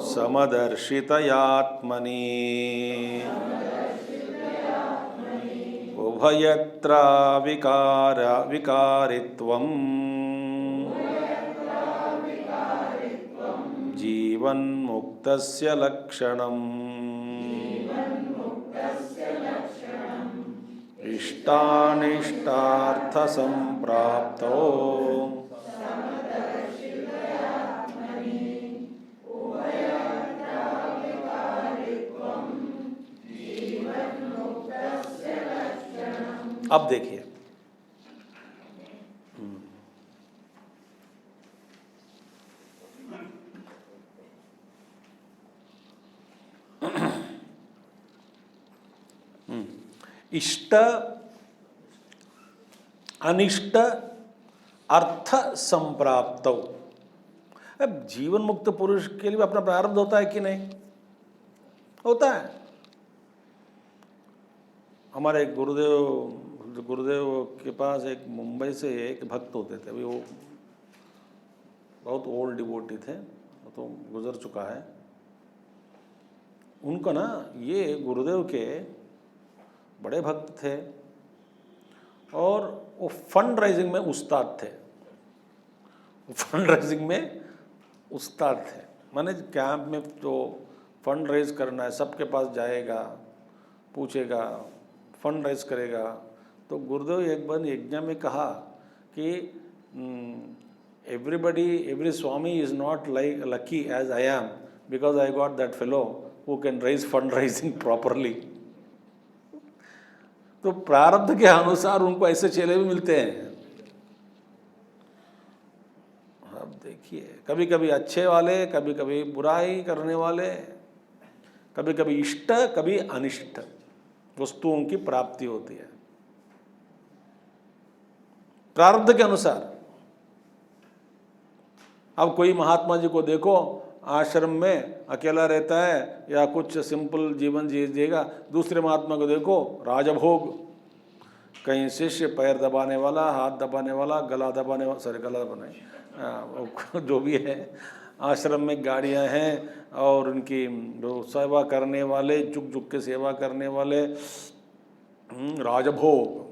समदर्शितयात्मनि उभयत्र विकारित्वम् जीवन्मुक्तस्य लक्षणम्। इष्टानिष्टार्थ संप्राप्तो अब देखिए, इष्ट अनिष्ट अर्थ संप्राप्त। अब जीवन मुक्त पुरुष के लिए अपना प्रारब्ध होता है कि नहीं? होता है। हमारे गुरुदेव के पास एक मुंबई से एक भक्त होते थे, अभी वो बहुत ओल्ड डिवोटी थे, तो गुजर चुका है। उनको ना ये गुरुदेव के बड़े भक्त थे और वो फंड राइजिंग में उस्ताद थे। फंड राइजिंग में उस्ताद थे, माने कैंप में जो फंड रेज करना है, सबके पास जाएगा, पूछेगा, फंड रेज करेगा। तो गुरुदेव एक बार यज्ञ में कहा कि every swami is not like lucky as I am because I got that fellow who can raise fund raising properly. तो प्रारब्ध के अनुसार उनको ऐसे चेले भी मिलते हैं। अब देखिए, कभी कभी अच्छे वाले, कभी कभी बुराई करने वाले, कभी कभी इष्ट कभी अनिष्ट वस्तुओं की प्राप्ति होती है प्रारब्ध के अनुसार। अब कोई महात्मा जी को देखो, आश्रम में अकेला रहता है या कुछ सिंपल जीवन जिएगा, दूसरे महात्मा को देखो राजभोग, कहीं शिष्य पैर दबाने वाला, हाथ दबाने वाला, गला दबाने वाला, सॉरी गला दबाने जो भी है, आश्रम में गाड़ियां हैं और उनकी जो सेवा करने वाले, झुक झुक के सेवा करने वाले, राजभोग।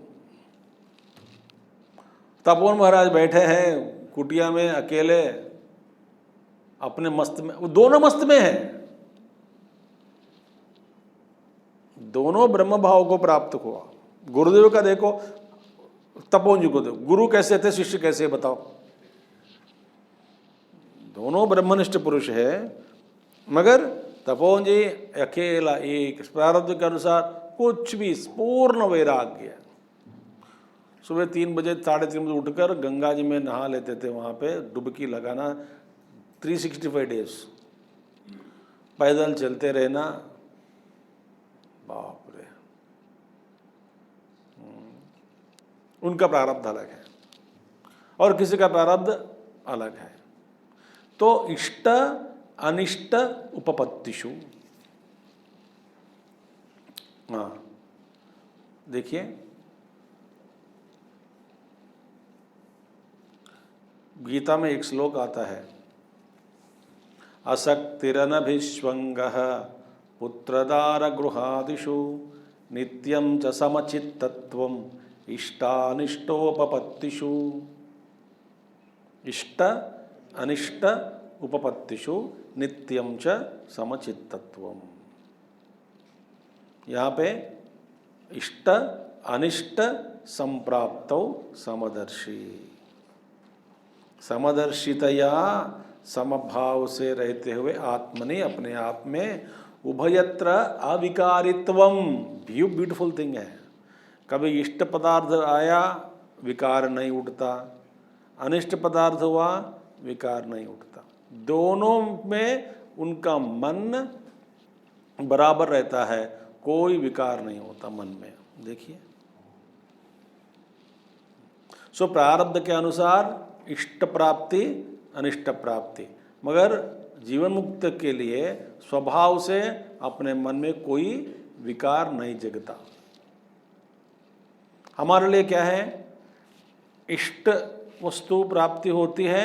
तपोवन महाराज बैठे हैं कुटिया में अकेले अपने मस्त में, वो दोनों मस्त में है, दोनों ब्रह्म भाव को प्राप्त हुआ। गुरुदेव का देखो, तपोवन जी को देखो, गुरु कैसे थे, शिष्य कैसे, बताओ। दोनों ब्रह्मनिष्ठ पुरुष है, मगर तपोवन जी अकेला एक प्रारब्ध के अनुसार कुछ भी, पूर्ण वैराग्य। सुबह 3 बजे 3:30 बजे उठकर गंगा जी में नहा लेते थे, वहाँ पे डुबकी लगाना 365 डेज, पैदल चलते रहना, बाप रे। उनका प्रारब्ध अलग है और किसी का प्रारब्ध अलग है। तो इष्ट अनिष्ट उपपत्तिषु, हाँ देखिए, गीता में एक श्लोक आता है, असक्तिरनभिष्वंगः पुत्रदार गृहादिषु नित्यं च समचित्तत्वम् इष्टानिष्टोपपत्तिषु। इष्ट अनिष्ट उपपत्तिषु नित्यं च समचित्तत्वम्। यहाँ पे इष्ट अनिष्ट संप्राप्तौ समदर्शी, समदर्शितया समभाव से रहते हुए आत्मनि अपने आप में उभयत्र अविकारित्वम, ब्यूटीफुल थिंग है। कभी इष्ट पदार्थ आया विकार नहीं उठता, अनिष्ट पदार्थ हुआ विकार नहीं उठता, दोनों में उनका मन बराबर रहता है, कोई विकार नहीं होता मन में। देखिए, सो प्रारब्ध के अनुसार इष्ट प्राप्ति अनिष्ट प्राप्ति, मगर जीवन मुक्त के लिए स्वभाव से अपने मन में कोई विकार नहीं जगता। हमारे लिए क्या है, इष्ट वस्तु प्राप्ति होती है,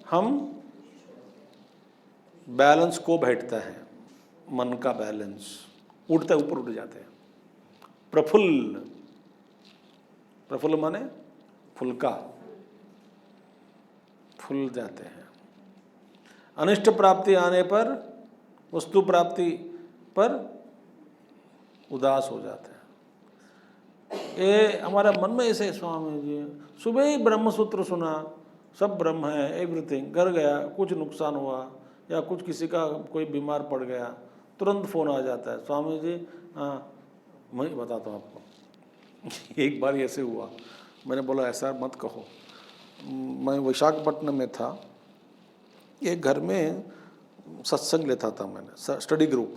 हम बैलेंस को बैठता है, मन का बैलेंस उठता ऊपर उठ जाते हैं, प्रफुल्ल, प्रफुल्ल माने फुल्का, फूल जाते हैं। अनिष्ट प्राप्ति आने पर, वस्तु प्राप्ति पर उदास हो जाते हैं। ये हमारा मन में ऐसे, स्वामी जी सुबह ही ब्रह्म सूत्र सुना, सब ब्रह्म है, एवरीथिंग, घर गया कुछ नुकसान हुआ या कुछ किसी का कोई बीमार पड़ गया, तुरंत फ़ोन आ जाता है, स्वामी जी मैं बताता हूँ आपको। एक बार ऐसे हुआ, मैंने बोला ऐसा मत कहो। मैं विशाखापट्टनम में था, एक घर में सत्संग लेता था मैंने, स्टडी ग्रुप,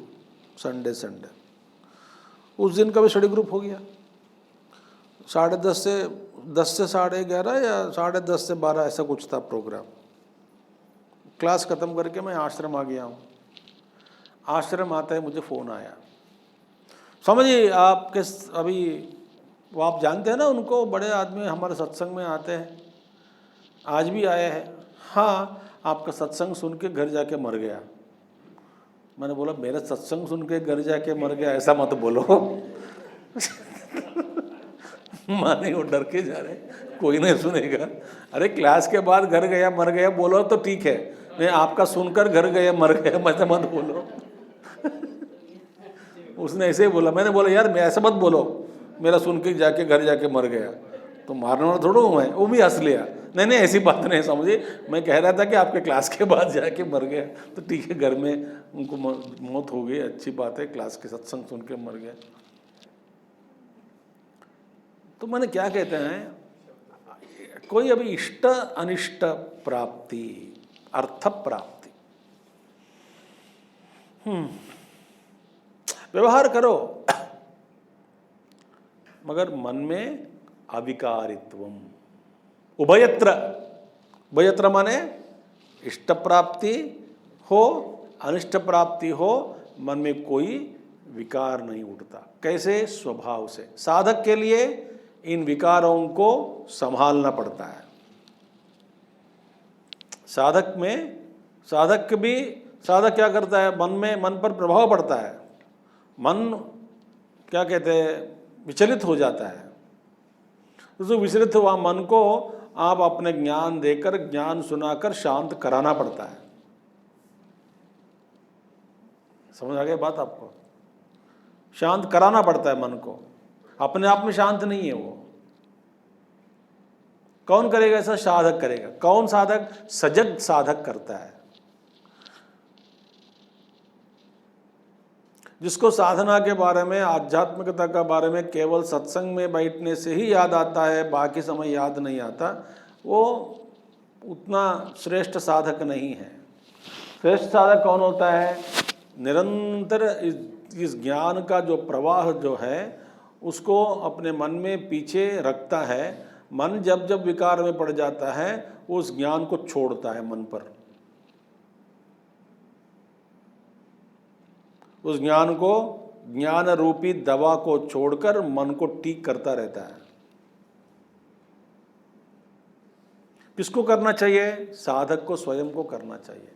संडे संडे। उस दिन का भी स्टडी ग्रुप हो गया, 10:30 से 10 से 11:30 या 10:30 से 12 ऐसा कुछ था प्रोग्राम। क्लास ख़त्म करके मैं आश्रम आ गया हूँ। आश्रम आता है मुझे फ़ोन आया, समझिए आपके अभी वो आप जानते हैं ना उनको, बड़े आदमी हमारे सत्संग में आते हैं, आज भी आए हैं, हाँ आपका सत्संग सुन के घर जाके मर गया। मैंने बोला मेरा सत्संग सुन के घर जाके मर गया ऐसा मत बोलो। माने वो डर के जा रहे, कोई नहीं सुनेगा। अरे क्लास के बाद घर गया मर गया बोलो तो ठीक है, मैं आपका सुनकर घर गया मर गया मत बोलो। उसने ऐसे ही बोला, मैंने बोला यार मैं ऐसा मत बोलो, मेरा सुन के जाके घर जाके मर गया, तो मारने वाला थोड़ा हूँ मैं। वो भी हंस लिया, नहीं ऐसी बात नहीं समझिए, मैं कह रहा था कि आपके क्लास के बाद जाके मर गया तो ठीक है, घर में उनको मौत हो गई, अच्छी बात है, क्लास के सत्संग सुन के मर गया। तो मैंने क्या कहते हैं, कोई अभी इष्ट अनिष्ट प्राप्ति, अर्थ प्राप्ति, व्यवहार करो मगर मन में अविकारित्वम, उभयत्र, उभयत्र माने इष्ट प्राप्ति हो अनिष्ट प्राप्ति हो, मन में कोई विकार नहीं उठता। कैसे? स्वभाव से। साधक के लिए इन विकारों को संभालना पड़ता है। साधक क्या करता है, मन पर प्रभाव पड़ता है, मन क्या कहते हैं विचलित हो जाता है। तो विचलित हुआ मन को आप अपने ज्ञान देकर, ज्ञान सुनाकर शांत कराना पड़ता है। समझ आ गई बात आपको? शांत कराना पड़ता है मन को, अपने आप में शांत नहीं है वो। कौन करेगा ऐसा? साधक करेगा। कौन साधक? सजग साधक करता है। जिसको साधना के बारे में, आध्यात्मिकता के बारे में केवल सत्संग में बैठने से ही याद आता है, बाकी समय याद नहीं आता, वो उतना श्रेष्ठ साधक नहीं है। श्रेष्ठ साधक कौन होता है? निरंतर इस ज्ञान का जो प्रवाह जो है उसको अपने मन में पीछे रखता है। मन जब जब विकार में पड़ जाता है उस ज्ञान को छोड़ता है मन पर, उस ज्ञान को, ज्ञान रूपी दवा को छोड़कर मन को ठीक करता रहता है। किसको करना चाहिए? साधक को स्वयं को करना चाहिए।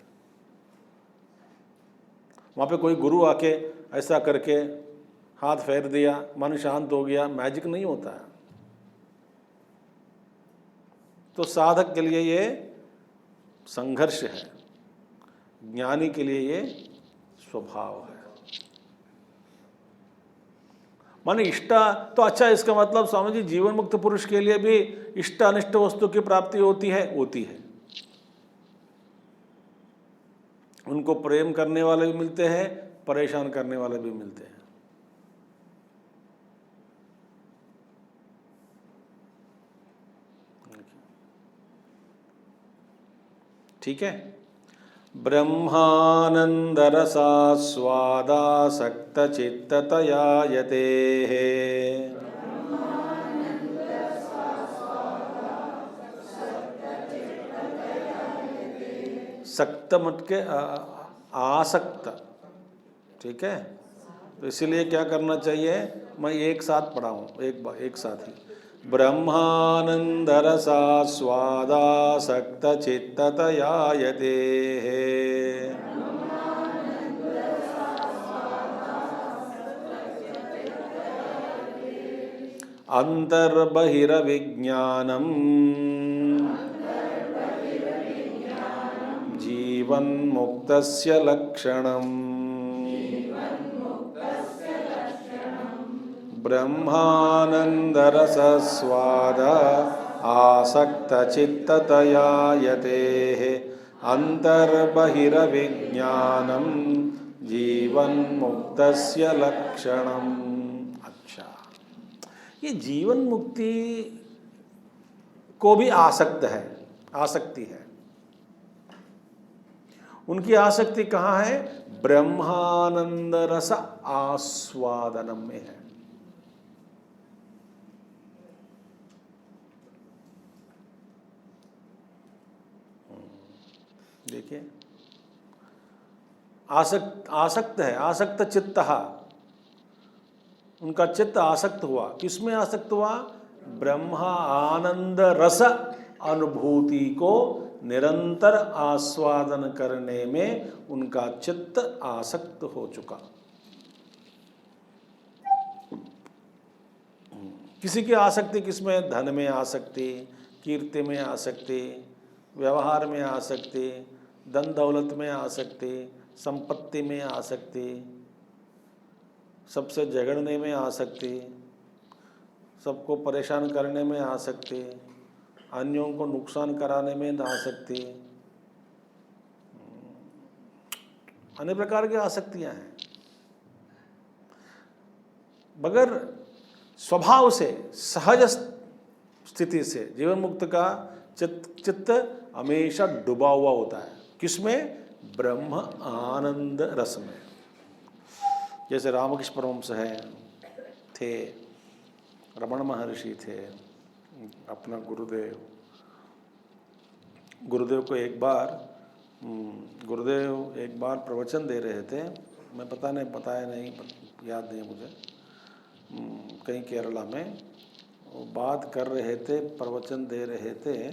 वहाँ पे कोई गुरु आके ऐसा करके हाथ फेर दिया, मन शांत हो गया, मैजिक नहीं होता है। तो साधक के लिए ये संघर्ष है। ज्ञानी के लिए ये स्वभाव है। माने इष्ट तो अच्छा, इसका मतलब स्वामी जी जीवन मुक्त पुरुष के लिए भी इष्ट अनिष्ट वस्तु की प्राप्ति होती है? होती है। उनको प्रेम करने वाले भी मिलते हैं, परेशान करने वाले भी मिलते हैं। ठीक है। ब्रह्मानंदरसास्वादासक्तचित्ततया यतेः सक्त मत के आसक्त। ठीक है, तो इसीलिए क्या करना चाहिए, मैं एक साथ पढ़ाऊँ, एक साथ ही। ब्रह्मानंदरसास्वादासक्तचित्ततया यतेः अंतर्बहिर्विज्ञानम् जीवन्मुक्तस्य लक्षणम् ब्रह्मानंदरसस्वाद आसक्तचित्ततया यतेः अंतर्बहिर्विज्ञानम् जीवन्मुक्तस्य लक्षणम्। अच्छा, ये जीवन मुक्ति को भी आसक्ति है। उनकी आसक्ति कहाँ है? ब्रह्मानंद रस आस्वादनम में है। देखिए, आसक्त है, आसक्त चित्त, उनका चित्त आसक्त हुआ। किसमें आसक्त हुआ? ब्रह्मा आनंद रस अनुभूति को निरंतर आस्वादन करने में उनका चित्त आसक्त हो चुका। किसी की आसक्ति किसमें? धन में आसक्ति, कीर्ति में आसक्ति, व्यवहार में आसक्ति, धन दौलत में आसक्ति, संपत्ति में आसक्ति, सबसे झगड़ने में आसक्ति, सबको परेशान करने में आसक्ति, अन्यों को नुकसान कराने में आसक्ति, अन्य प्रकार की आसक्तियां हैं। मगर स्वभाव से, सहज स्थिति से जीवन मुक्त का चित्त हमेशा डूबा हुआ होता है। किसमें? ब्रह्म आनंद रस में। जैसे रामकृष्ण परमहंस थे, रमण महर्षि थे, अपना गुरुदेव को एक बार प्रवचन दे रहे थे। मैं बताया नहीं, याद नहीं मुझे, कहीं केरला में वो बात कर रहे थे, प्रवचन दे रहे थे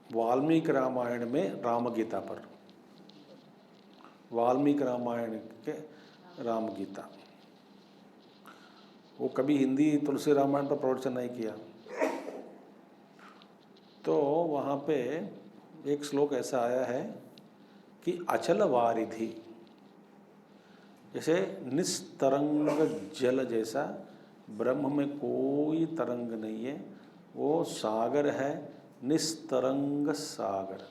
वाल्मीकि रामायण में रामगीता पर। वाल्मीकि रामायण के रामगीता, वो कभी हिंदी तुलसी रामायण पर प्रवचन नहीं किया। तो वहाँ पे एक श्लोक ऐसा आया है कि अचल वारिधि, जैसे निस्तरंग जल जैसा ब्रह्म में कोई तरंग नहीं है, वो सागर है, निस्तरंग सागर।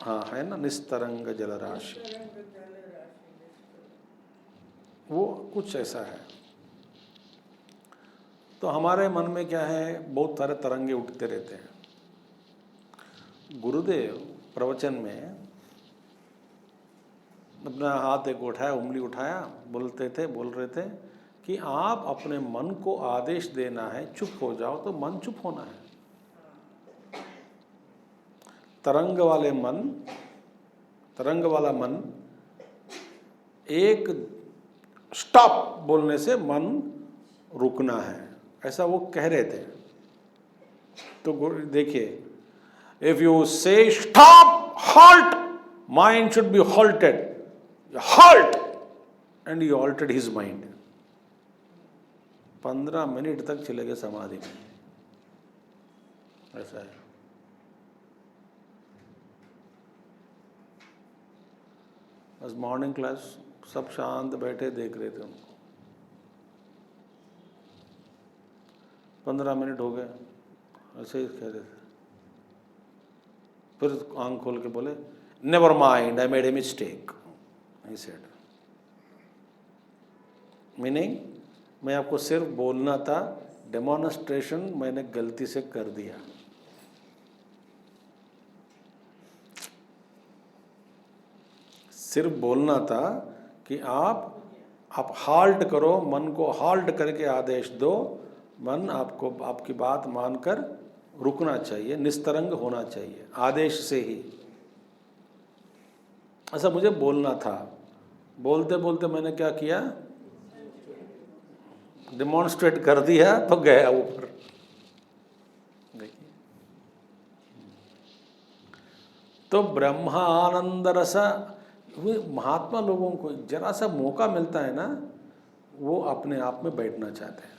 हाँ, है ना, निस्तरंग जल राशि, वो कुछ ऐसा है। तो हमारे मन में क्या है, बहुत सारे तरंगे उठते रहते हैं। गुरुदेव प्रवचन में अपना हाथ एक उठाया, उंगली उठाया, बोल रहे थे कि आप अपने मन को आदेश देना है चुप हो जाओ, तो मन चुप होना है। तरंग वाला मन एक स्टॉप बोलने से मन रुकना है, ऐसा वो कह रहे थे। तो देखिए, इफ यू से stop, halt, mind should be halted, halt, and you halted his mind. 15 minute तक चले गए समाधि में, ऐसा है। बस मॉर्निंग क्लास, सब शांत बैठे देख रहे थे उनको। 15 मिनट हो गए, ऐसे ही कह रहे थे। फिर आंख खोल के बोले, never mind, I made a mistake, he said. Meaning, मैं आपको सिर्फ बोलना था, डेमोन्स्ट्रेशन मैंने गलती से कर दिया। सिर्फ बोलना था कि आप हाल्ट करो, मन को हाल्ट करके आदेश दो, मन आपको आपकी बात मानकर रुकना चाहिए, निस्तरंग होना चाहिए, आदेश से ही। ऐसा मुझे बोलना था। बोलते बोलते मैंने क्या किया, डिमॉन्स्ट्रेट कर दिया, तो गया ऊपर। देखिए, तो ब्रह्मानंद रस, वे महात्मा लोगों को जरा सा मौका मिलता है ना, वो अपने आप में बैठना चाहते हैं।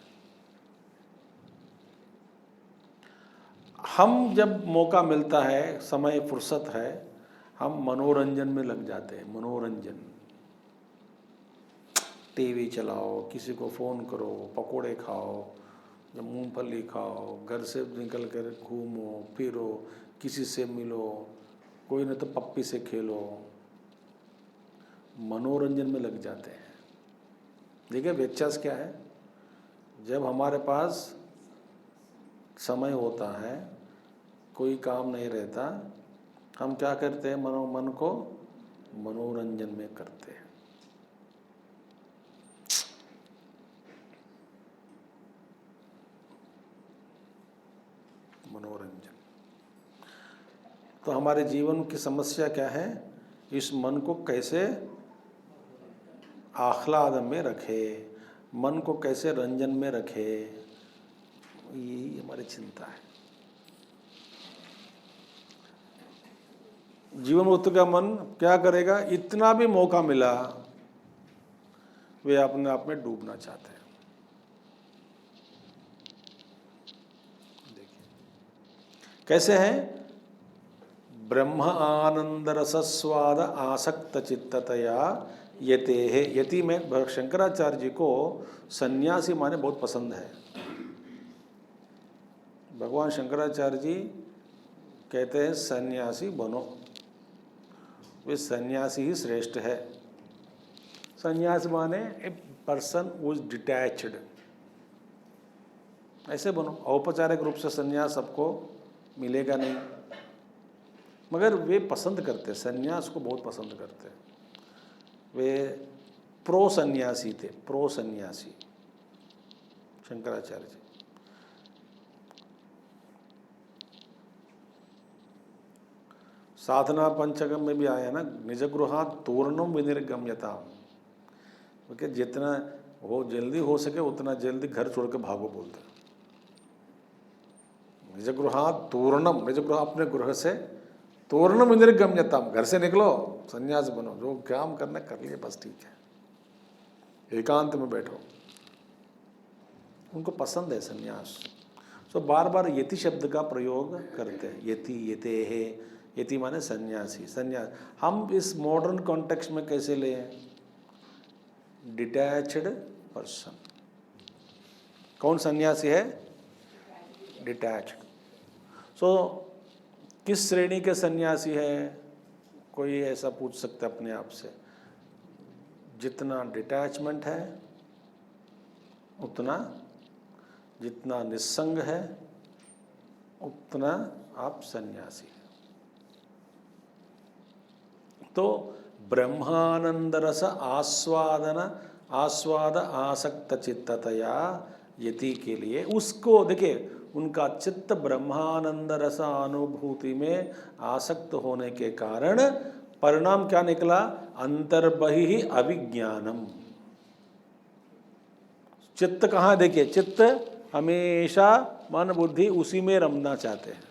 हम जब मौका मिलता है, समय फुर्सत है, हम मनोरंजन में लग जाते हैं। मनोरंजन, टीवी चलाओ, किसी को फ़ोन करो, पकोड़े खाओ, या मूंगफली खाओ, घर से निकल कर घूमो फिरो, किसी से मिलो, कोई नहीं तो पप्पी से खेलो, मनोरंजन में लग जाते हैं। देखिए व्यत्यास क्या है, जब हमारे पास समय होता है, कोई काम नहीं रहता, हम क्या करते हैं, मन को मनोरंजन में करते हैं। मनोरंजन। तो हमारे जीवन की समस्या क्या है, इस मन को कैसे आह्लाद में रखे, मन को कैसे रंजन में रखे, यही हमारी चिंता है। जीवन मुक्त का मन क्या करेगा, इतना भी मौका मिला वे अपने आप में डूबना चाहते हैं। देखिए कैसे हैं, ब्रह्म आनंद रसस्वाद आसक्त चित्ततया यते है। यति में शंकराचार्य जी को सन्यासी माने बहुत पसंद है। भगवान शंकराचार्य जी कहते हैं सन्यासी बनो, वे सन्यासी ही श्रेष्ठ है। सन्यास माने a person who is detached, ऐसे बनो। औपचारिक रूप से सन्यास सबको मिलेगा नहीं, मगर वे पसंद करते, सन्यास को बहुत पसंद करते। वे प्रो सन्यासी थे, प्रो सन्यासी शंकराचार्य जी। साधना पंचगम में भी आया ना, निज गृहात् तूर्णम विनिर्गम्यता, क्योंकि जितना हो जल्दी हो सके उतना जल्दी घर छोड़ के भागो बोलते। निज गृहात् तूर्णम, निज गृह अपने गृह से, तूर्णम विनिर्गम्यता, घर से निकलो, सन्यास बनो, जो काम करना कर लिए बस ठीक है, एकांत में बैठो। उनको पसंद है सन्यास, सो बार बार यति शब्द का प्रयोग करते हैं। यति, यते है, यति माने सन्यासी, सन्यास। हम इस मॉडर्न कॉन्टेक्स्ट में कैसे लें, डिटैच्ड पर्सन। कौन सन्यासी है, डिटैच्ड। सो किस श्रेणी के सन्यासी है, कोई ऐसा पूछ सकता है अपने आप से। जितना डिटैचमेंट है उतना, जितना निस्संग है उतना आप सन्यासी हैं। तो ब्रह्मानंद रस आस्वाद आसक्त चित्ततया यति के लिए, उसको देखिए, उनका चित्त ब्रह्मानंद रस अनुभूति में आसक्त होने के कारण परिणाम क्या निकला, अंतर्बहि अविज्ञानम। चित्त कहाँ, देखिए चित्त हमेशा मन बुद्धि उसी में रमना चाहते हैं।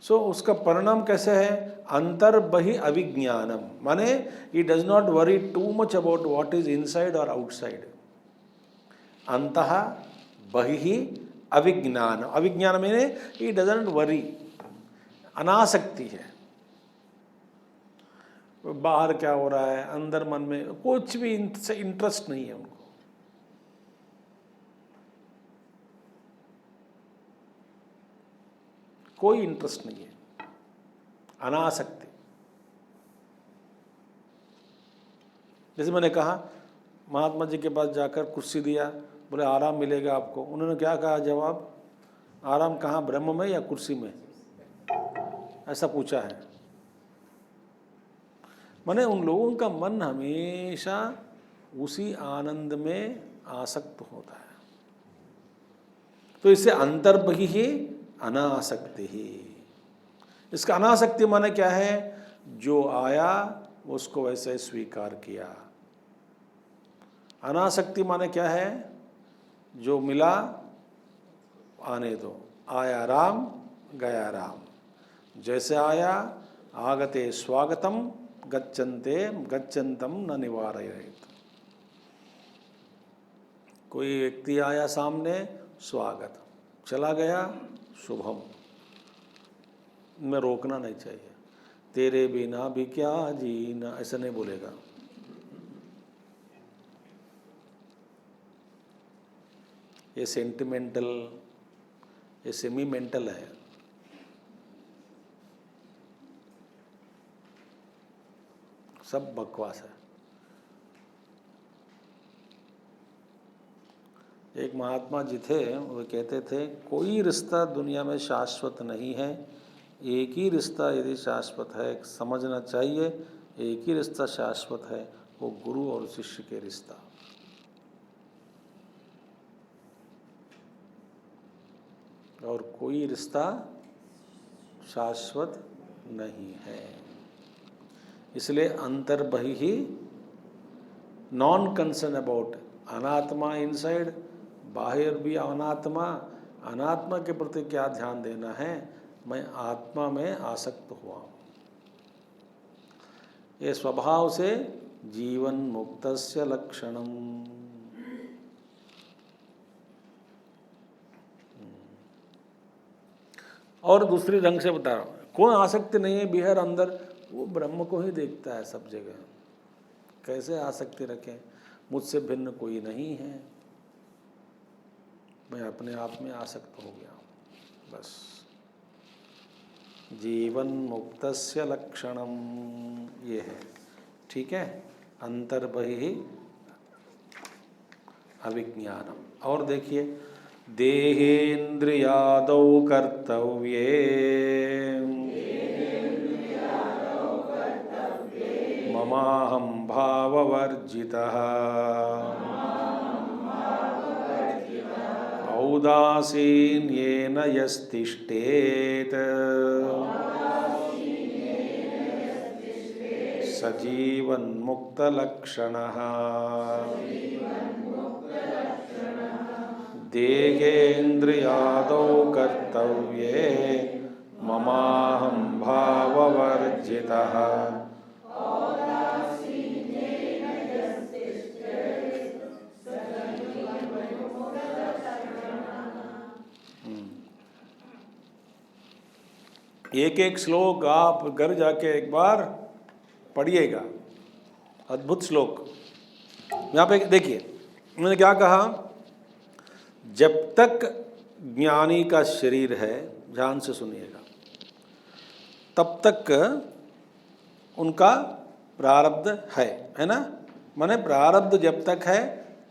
सो उसका परिणाम कैसे है? अंतर्बहि अविज्ञानम, माने he does not worry too much about what is inside और आउटसाइड। अंतः बहि अविज्ञान, अविज्ञान में ही डजंट वरी, अनासक्ति है, बाहर क्या हो रहा है, अंदर मन में कुछ भी इंटरेस्ट नहीं है उनको। कोई इंटरेस्ट नहीं है, अनासक्ति। जैसे मैंने कहा, महात्मा जी के पास जाकर कुर्सी दिया, बोले आराम मिलेगा आपको। उन्होंने क्या कहा जवाब? आराम कहाँ, ब्रह्म में या कुर्सी में? ऐसा पूछा है। माने उन लोगों का मन हमेशा उसी आनंद में आसक्त होता है। तो इससे अंतर्बहि ही अनासक्ति ही। इसका अनासक्ति माने क्या है? जो आया उसको वैसे स्वीकार किया। अनासक्ति माने क्या है? जो मिला आने दो, आया राम गया राम, जैसे आया आगते स्वागतम गच्छन्ते गच्छन्तम न निवारयेत। कोई व्यक्ति आया सामने, स्वागत, चला गया शुभम, में रोकना नहीं चाहिए। तेरे बिना भी क्या जीना, ऐसा नहीं बोलेगा। ये सेंटिमेंटल, ये सेमी मेंटल है। सब बकवास है। एक महात्मा जी थे, वो कहते थे कोई रिश्ता दुनिया में शाश्वत नहीं है, एक ही रिश्ता यदि शाश्वत है समझना चाहिए, एक ही रिश्ता शाश्वत है, वो गुरु और शिष्य के रिश्ता। और कोई रिश्ता शाश्वत नहीं है। इसलिए अंतर्बहि ही, नॉन कंसर्न अबाउट अनात्मा इनसाइड, बाहर भी अनात्मा, अनात्मा के प्रति क्या ध्यान देना है? मैं आत्मा में आसक्त हुआ हूँ। ये स्वभाव से जीवन मुक्तस्य लक्षणम। और दूसरी ढंग से बता रहा हूँ, कौन आसक्ति नहीं है बिहार अंदर? वो ब्रह्म को ही देखता है सब जगह। कैसे आसक्ति रखें? मुझसे भिन्न कोई नहीं है, मैं अपने आप में आसक्त हो गया हूँ, बस। जीवन मुक्तस्य लक्षणम ये है, ठीक है। अंतर्बहि अविज्ञानम। और देखिए, देहेन्द्रियादौ कर्तव्ये ममाहं भाववर्जितः औदासीन्येन यस्तिष्ठेत् स जीवन्मुक्तलक्षणः। देहेन्द्रियादौ कर्तव्ये ममाहं भाववर्जितः। एक एक श्लोक आप घर जाके एक बार पढ़िएगा, अद्भुत श्लोक। यहाँ पे देखिए उन्होंने क्या कहा, जब तक ज्ञानी का शरीर है, ध्यान से सुनिएगा, तब तक उनका प्रारब्ध है ना। माने प्रारब्ध जब तक है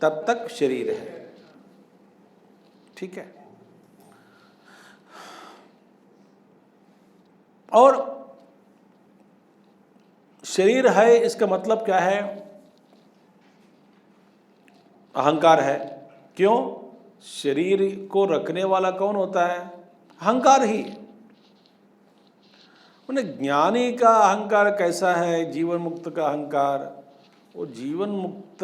तब तक शरीर है, ठीक है। और शरीर है इसका मतलब क्या है? अहंकार है। क्यों? शरीर को रखने वाला कौन होता है? अहंकार ही। उन्हें ज्ञानी का अहंकार कैसा है? जीवन मुक्त का अहंकार, वो जीवन मुक्त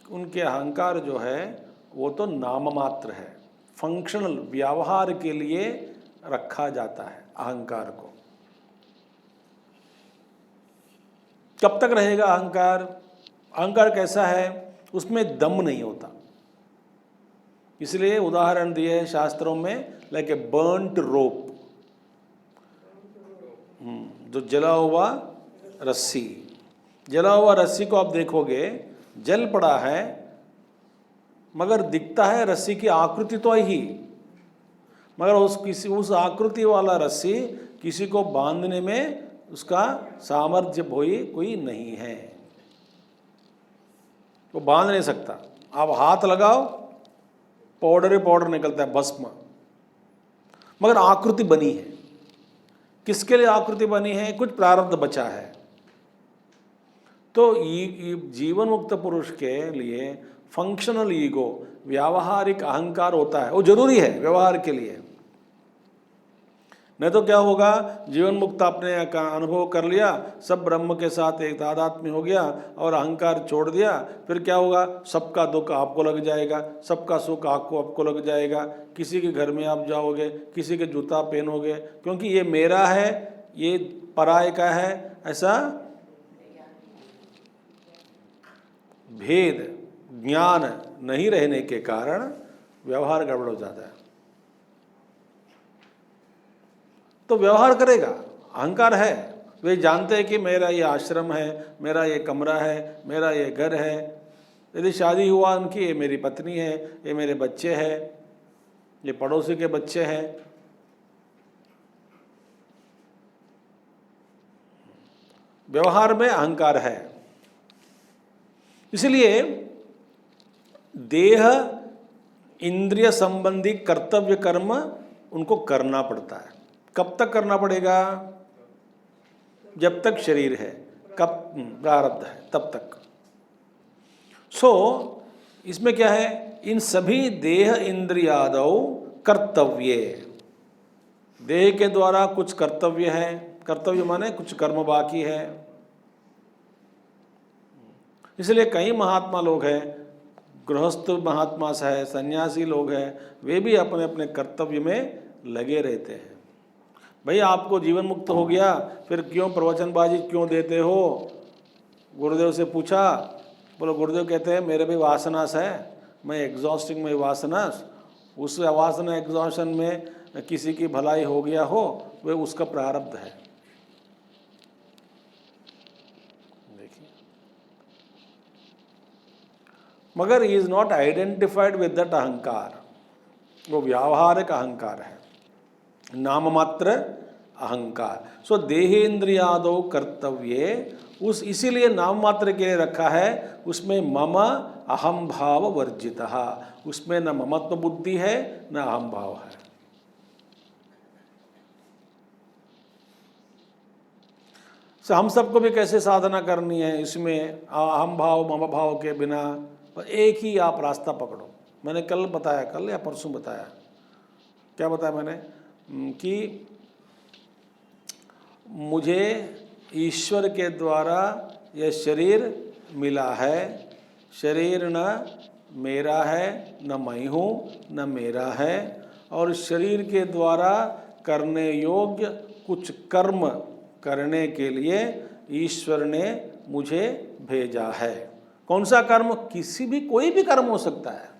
उनके अहंकार जो है वो तो नाम मात्र है, फंक्शनल, व्यवहार के लिए रखा जाता है अहंकार को। कब तक रहेगा अहंकार? अहंकार कैसा है? उसमें दम नहीं होता। इसलिए उदाहरण दिए है शास्त्रों में, लाइक ए बर्न्ट रोप, जो जला हुआ रस्सी। जला हुआ रस्सी को आप देखोगे, जल पड़ा है मगर दिखता है रस्सी की आकृति तो ही, मगर उस आकृति वाला रस्सी किसी को बांधने में उसका सामर्थ्य कोई नहीं है, वो बांध नहीं सकता। आप हाथ लगाओ, पाउडर ही पाउडर निकलता है, भस्म। मगर आकृति बनी है। किसके लिए आकृति बनी है? कुछ प्रारब्ध बचा है। तो जीवन मुक्त पुरुष के लिए फंक्शनल ईगो, व्यावहारिक अहंकार होता है, वो जरूरी है व्यवहार के लिए। नहीं तो क्या होगा, जीवन मुक्त आपने अनुभव कर लिया, सब ब्रह्म के साथ एक तादात्म्य हो गया और अहंकार छोड़ दिया, फिर क्या होगा, सबका दुख आपको लग जाएगा, सबका सुख आपको लग जाएगा। किसी के घर में आप जाओगे, किसी के जूता पहनोगे, क्योंकि ये मेरा है, ये पराये का है, ऐसा भेद ज्ञान नहीं रहने के कारण व्यवहार गड़बड़ हो जाता है। तो व्यवहार करेगा, अहंकार है। वे जानते हैं कि मेरा ये आश्रम है, मेरा ये कमरा है, मेरा ये घर है, यदि शादी हुआ उनकी, ये मेरी पत्नी है, ये मेरे बच्चे हैं, ये पड़ोसी के बच्चे हैं। व्यवहार में अहंकार है। इसलिए देह इंद्रिय संबंधी कर्तव्य कर्म उनको करना पड़ता है। कब तक करना पड़ेगा? जब तक शरीर है, कब प्रारब्ध है तब तक। इसमें क्या है, इन सभी देह इंद्रियादौ कर्तव्य, देह के द्वारा कुछ कर्तव्य है, कर्तव्य माने कुछ कर्म बाकी है। इसलिए कई महात्मा लोग हैं, गृहस्थ महात्मा है, सन्यासी लोग हैं, वे भी अपने अपने कर्तव्य में लगे रहते हैं। भाई आपको जीवन मुक्त हो गया, फिर क्यों प्रवचनबाजी क्यों देते हो? गुरुदेव से पूछा, बोलो गुरुदेव कहते हैं मेरे भी वासनास है, मैं एग्जॉस्टिंग में वासनास, उस वासना एग्जॉस्शन में किसी की भलाई हो गया हो, वे उसका प्रारब्ध है। देखिए, मगर he is not identified with that अहंकार, वो व्यावहारिक अहंकार है, नाम मात्र अहंकार। देहेन्द्रियादो कर्तव्ये, उस इसीलिए नाम मात्र के लिए रखा है, उसमें मम अहम भाव वर्जितः, उसमें न ममत्व बुद्धि है न अहम भाव है। हम सबको भी कैसे साधना करनी है, इसमें अहम भाव मम भाव के बिना एक ही आप रास्ता पकड़ो। मैंने कल बताया, कल या परसों बताया, क्या बताया मैंने, कि मुझे ईश्वर के द्वारा यह शरीर मिला है, शरीर न मेरा है, न मैं हूँ, न मेरा है, और शरीर के द्वारा करने योग्य कुछ कर्म करने के लिए ईश्वर ने मुझे भेजा है। कौन सा कर्म? किसी भी, कोई भी कर्म हो सकता है।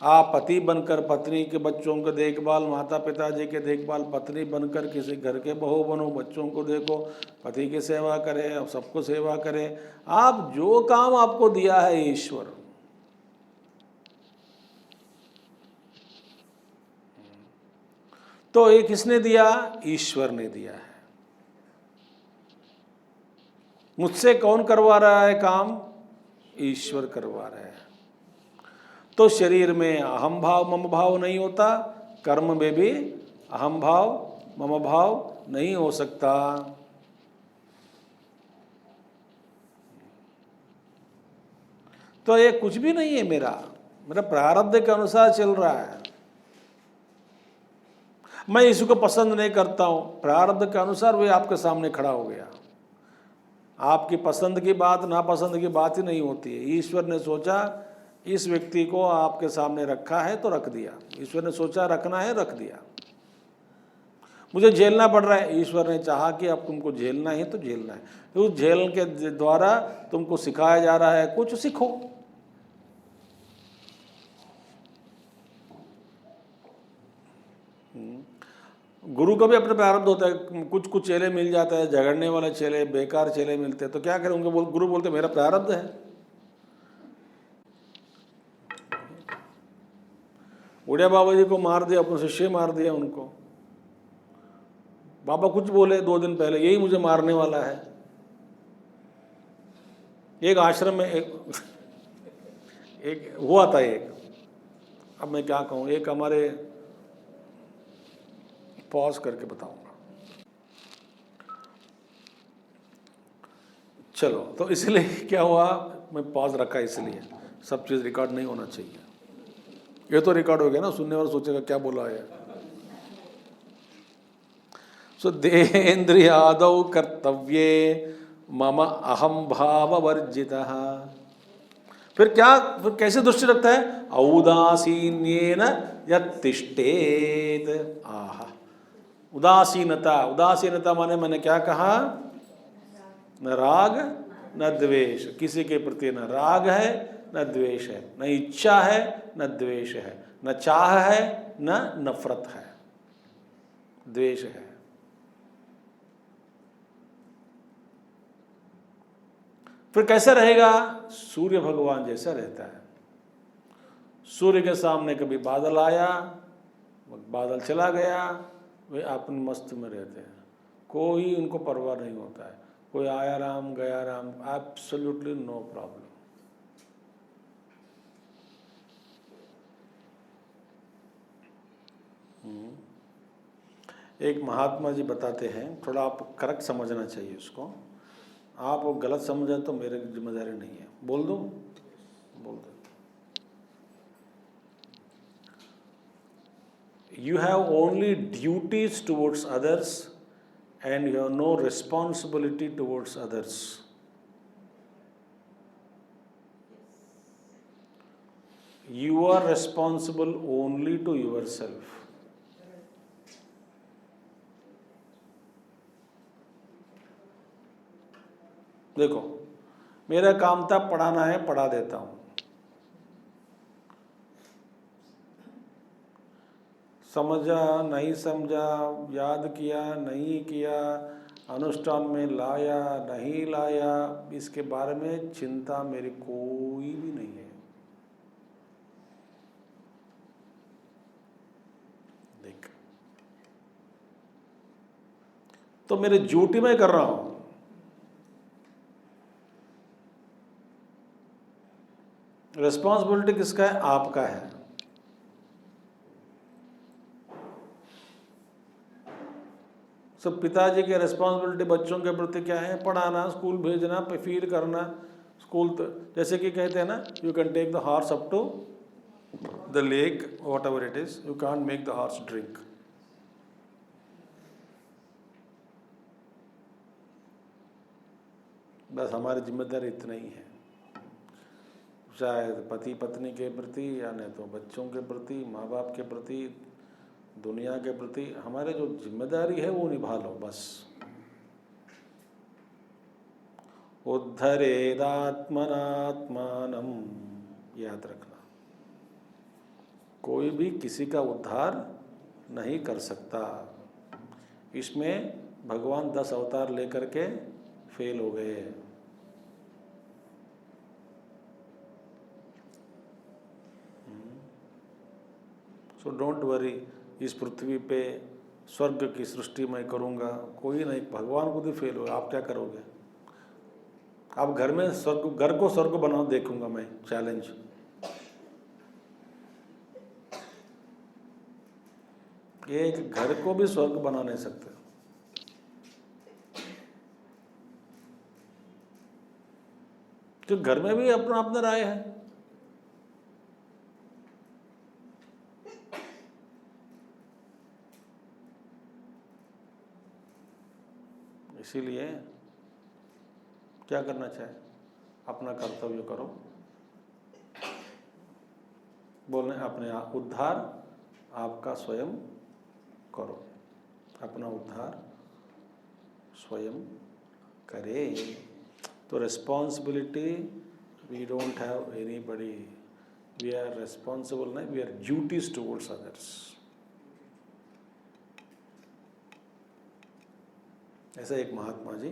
आप पति बनकर पत्नी के बच्चों के देखभाल, माता पिताजी के देखभाल, पत्नी बनकर किसी घर के बहू बनो, बच्चों को देखो, पति की सेवा करें, और सबको सेवा करें। आप जो काम आपको दिया है ईश्वर, तो ये किसने दिया? ईश्वर ने दिया है। मुझसे कौन करवा रहा है काम? ईश्वर करवा रहा है। तो शरीर में अहम भाव मम भाव नहीं होता, कर्म में भी अहम भाव मम भाव नहीं हो सकता। तो ये कुछ भी नहीं है, मेरा प्रारब्ध के अनुसार चल रहा है। मैं इसको पसंद नहीं करता हूं, प्रारब्ध के अनुसार वे आपके सामने खड़ा हो गया। आपकी पसंद की बात नापसंद की बात ही नहीं होती है। ईश्वर ने सोचा इस व्यक्ति को आपके सामने रखा है तो रख दिया, ईश्वर ने सोचा रखना है, रख दिया। मुझे झेलना पड़ रहा है, ईश्वर ने चाहा कि अब तुमको झेलना है तो झेलना है, तो उस झेल के द्वारा तुमको सिखाया जा रहा है, कुछ सीखो। गुरु का भी अपना प्रारब्ध होता है, कुछ कुछ चेले मिल जाता है, झगड़ने वाले चेले, बेकार चेले मिलते हैं, तो क्या करें, उनके गुरु बोलते मेरा प्रारब्ध है। उड़िया बाबा जी को मार दिया, अपने शिष्य मार दिया उनको। बाबा कुछ बोले 2 दिन पहले, यही मुझे मारने वाला है। एक आश्रम में एक हुआ था, अब मैं क्या कहूँ, एक हमारे, पॉज करके बताऊंगा। चलो, तो इसलिए क्या हुआ, मैं पॉज रखा इसलिए, सब चीज़ रिकॉर्ड नहीं होना चाहिए। ये तो रिकॉर्ड हो गया ना, सुनने वाला सोचेगा क्या बोला है। सो देहेन्द्रियादौ कर्तव्ये मम अहम भाव वर्जितः। फिर कैसे दृष्टि रखता है, औदासीन्येन यत्तिष्ठेत। आहा, उदासीनता माने मैंने क्या कहा, न राग न द्वेष, किसी के प्रति न राग है न द्वेष है, न इच्छा है न द्वेष है, न चाह है न नफरत है, द्वेष है। फिर कैसे रहेगा, सूर्य भगवान जैसा रहता है। सूर्य के सामने कभी बादल आया, बादल चला गया, वे अपने मस्त में रहते हैं, कोई उनको परवाह नहीं होता है। कोई आया राम गया राम, एब्सोल्युटली नो प्रॉब्लम। एक महात्मा जी बताते हैं, थोड़ा आप करेक्ट समझना चाहिए उसको, आप वो गलत समझे तो मेरी जिम्मेदारी नहीं है। बोल दो। You have only duties towards others and you have no responsibility towards others. You are responsible only to yourself. देखो, मेरा काम था पढ़ाना है, पढ़ा देता हूँ। समझा नहीं समझा, याद किया नहीं किया, अनुष्ठान में लाया नहीं लाया, इसके बारे में चिंता मेरी कोई भी नहीं है। देख, तो मेरी ड्यूटी मैं कर रहा हूं। रिस्पॉन्सिबिलिटी किसका है, आपका है। सब पिताजी की रिस्पॉन्सिबिलिटी बच्चों के प्रति क्या है, पढ़ाना, स्कूल भेजना, फीड करना। स्कूल तो जैसे कि कहते हैं ना, you can take the horse up to the lake, whatever it is, you can't make the horse drink. बस हमारी जिम्मेदारी इतना ही है, शायद पति पत्नी के प्रति या नहीं तो बच्चों के प्रति, माँ बाप के प्रति, दुनिया के प्रति हमारे जो जिम्मेदारी है वो निभा लो बस। उद्धरेदात्मनात्मानम, याद रखना, कोई भी किसी का उद्धार नहीं कर सकता। इसमें भगवान 10 अवतार लेकर के फेल हो गए। सो डोंट वरी, इस पृथ्वी पे स्वर्ग की सृष्टि मैं करूँगा, कोई नहीं, भगवान खुद ही फेल हो, आप क्या करोगे। आप घर में स्वर्ग, घर को स्वर्ग बनाओ, देखूंगा मैं, चैलेंज। एक घर को भी स्वर्ग बना नहीं सकते। तो घर में भी अपना अपना राय है। इसीलिए क्या करना चाहिए, अपना कर्तव्य करो, बोलने अपने उद्धार आपका स्वयं करो। अपना उद्धार स्वयं करे। तो responsibility, we don't have anybody, we are responsible नहीं, we are duties towards others. ऐसा एक Mahatma ji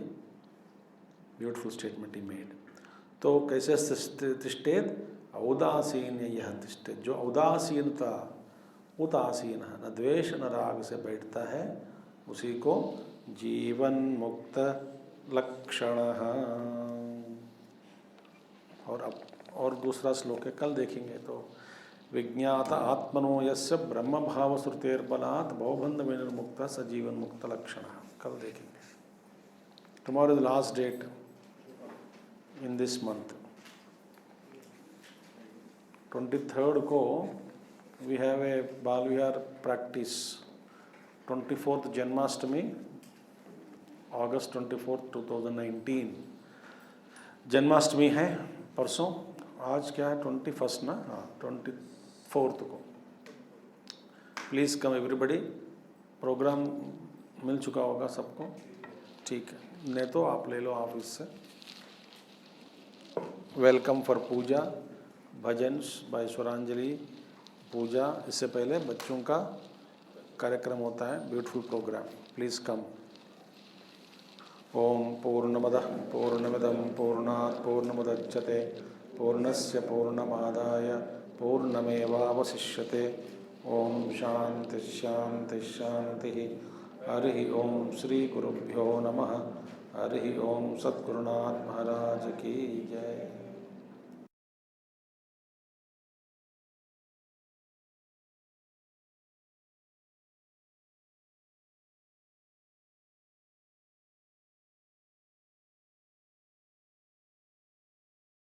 beautiful statement he made. तो कैसे तिष्ठेत औदासीन यह तिष्ठेत, जो उदासीनता, उदासीन न द्वेष न राग से बैठता है उसी को जीवन मुक्त लक्षण। और दूसरा श्लोक है, कल देखेंगे। तो विज्ञात आत्मनो यस्य ब्रह्म भाव श्रुतेर्बलात् भवबंध विनिर्मुक्त स जीवन मुक्त लक्षण, कल देखेंगे। Tomorrow is last date in this month. 23rd को we have a Bal Vihar practice. 24th Janmashtami, August 24, 2019 Janmashtami है परसों। आज क्या है 21 ना, हाँ 24 को। Please come everybody. प्रोग्राम मिल चुका होगा सबको, ठीक है, नहीं तो आप ले लो ऑफिस से। Welcome for puja, bhajan by Swaranjali, पूजा। इससे पहले बच्चों का कार्यक्रम होता है, ब्यूटीफुल प्रोग्राम, प्लीज़ कम। ओम पूर्णमदः पूर्णमिदं पूर्णात् पूर्णमुदच्यते पूर्णस्य पूर्णमादाय पूर्णमेवावशिष्यते। ओम शांति शांति शांति। हरि ओम श्री गुरुभ्यो नमः। हरि ओम सद्गुरुनाथ महाराज की जय।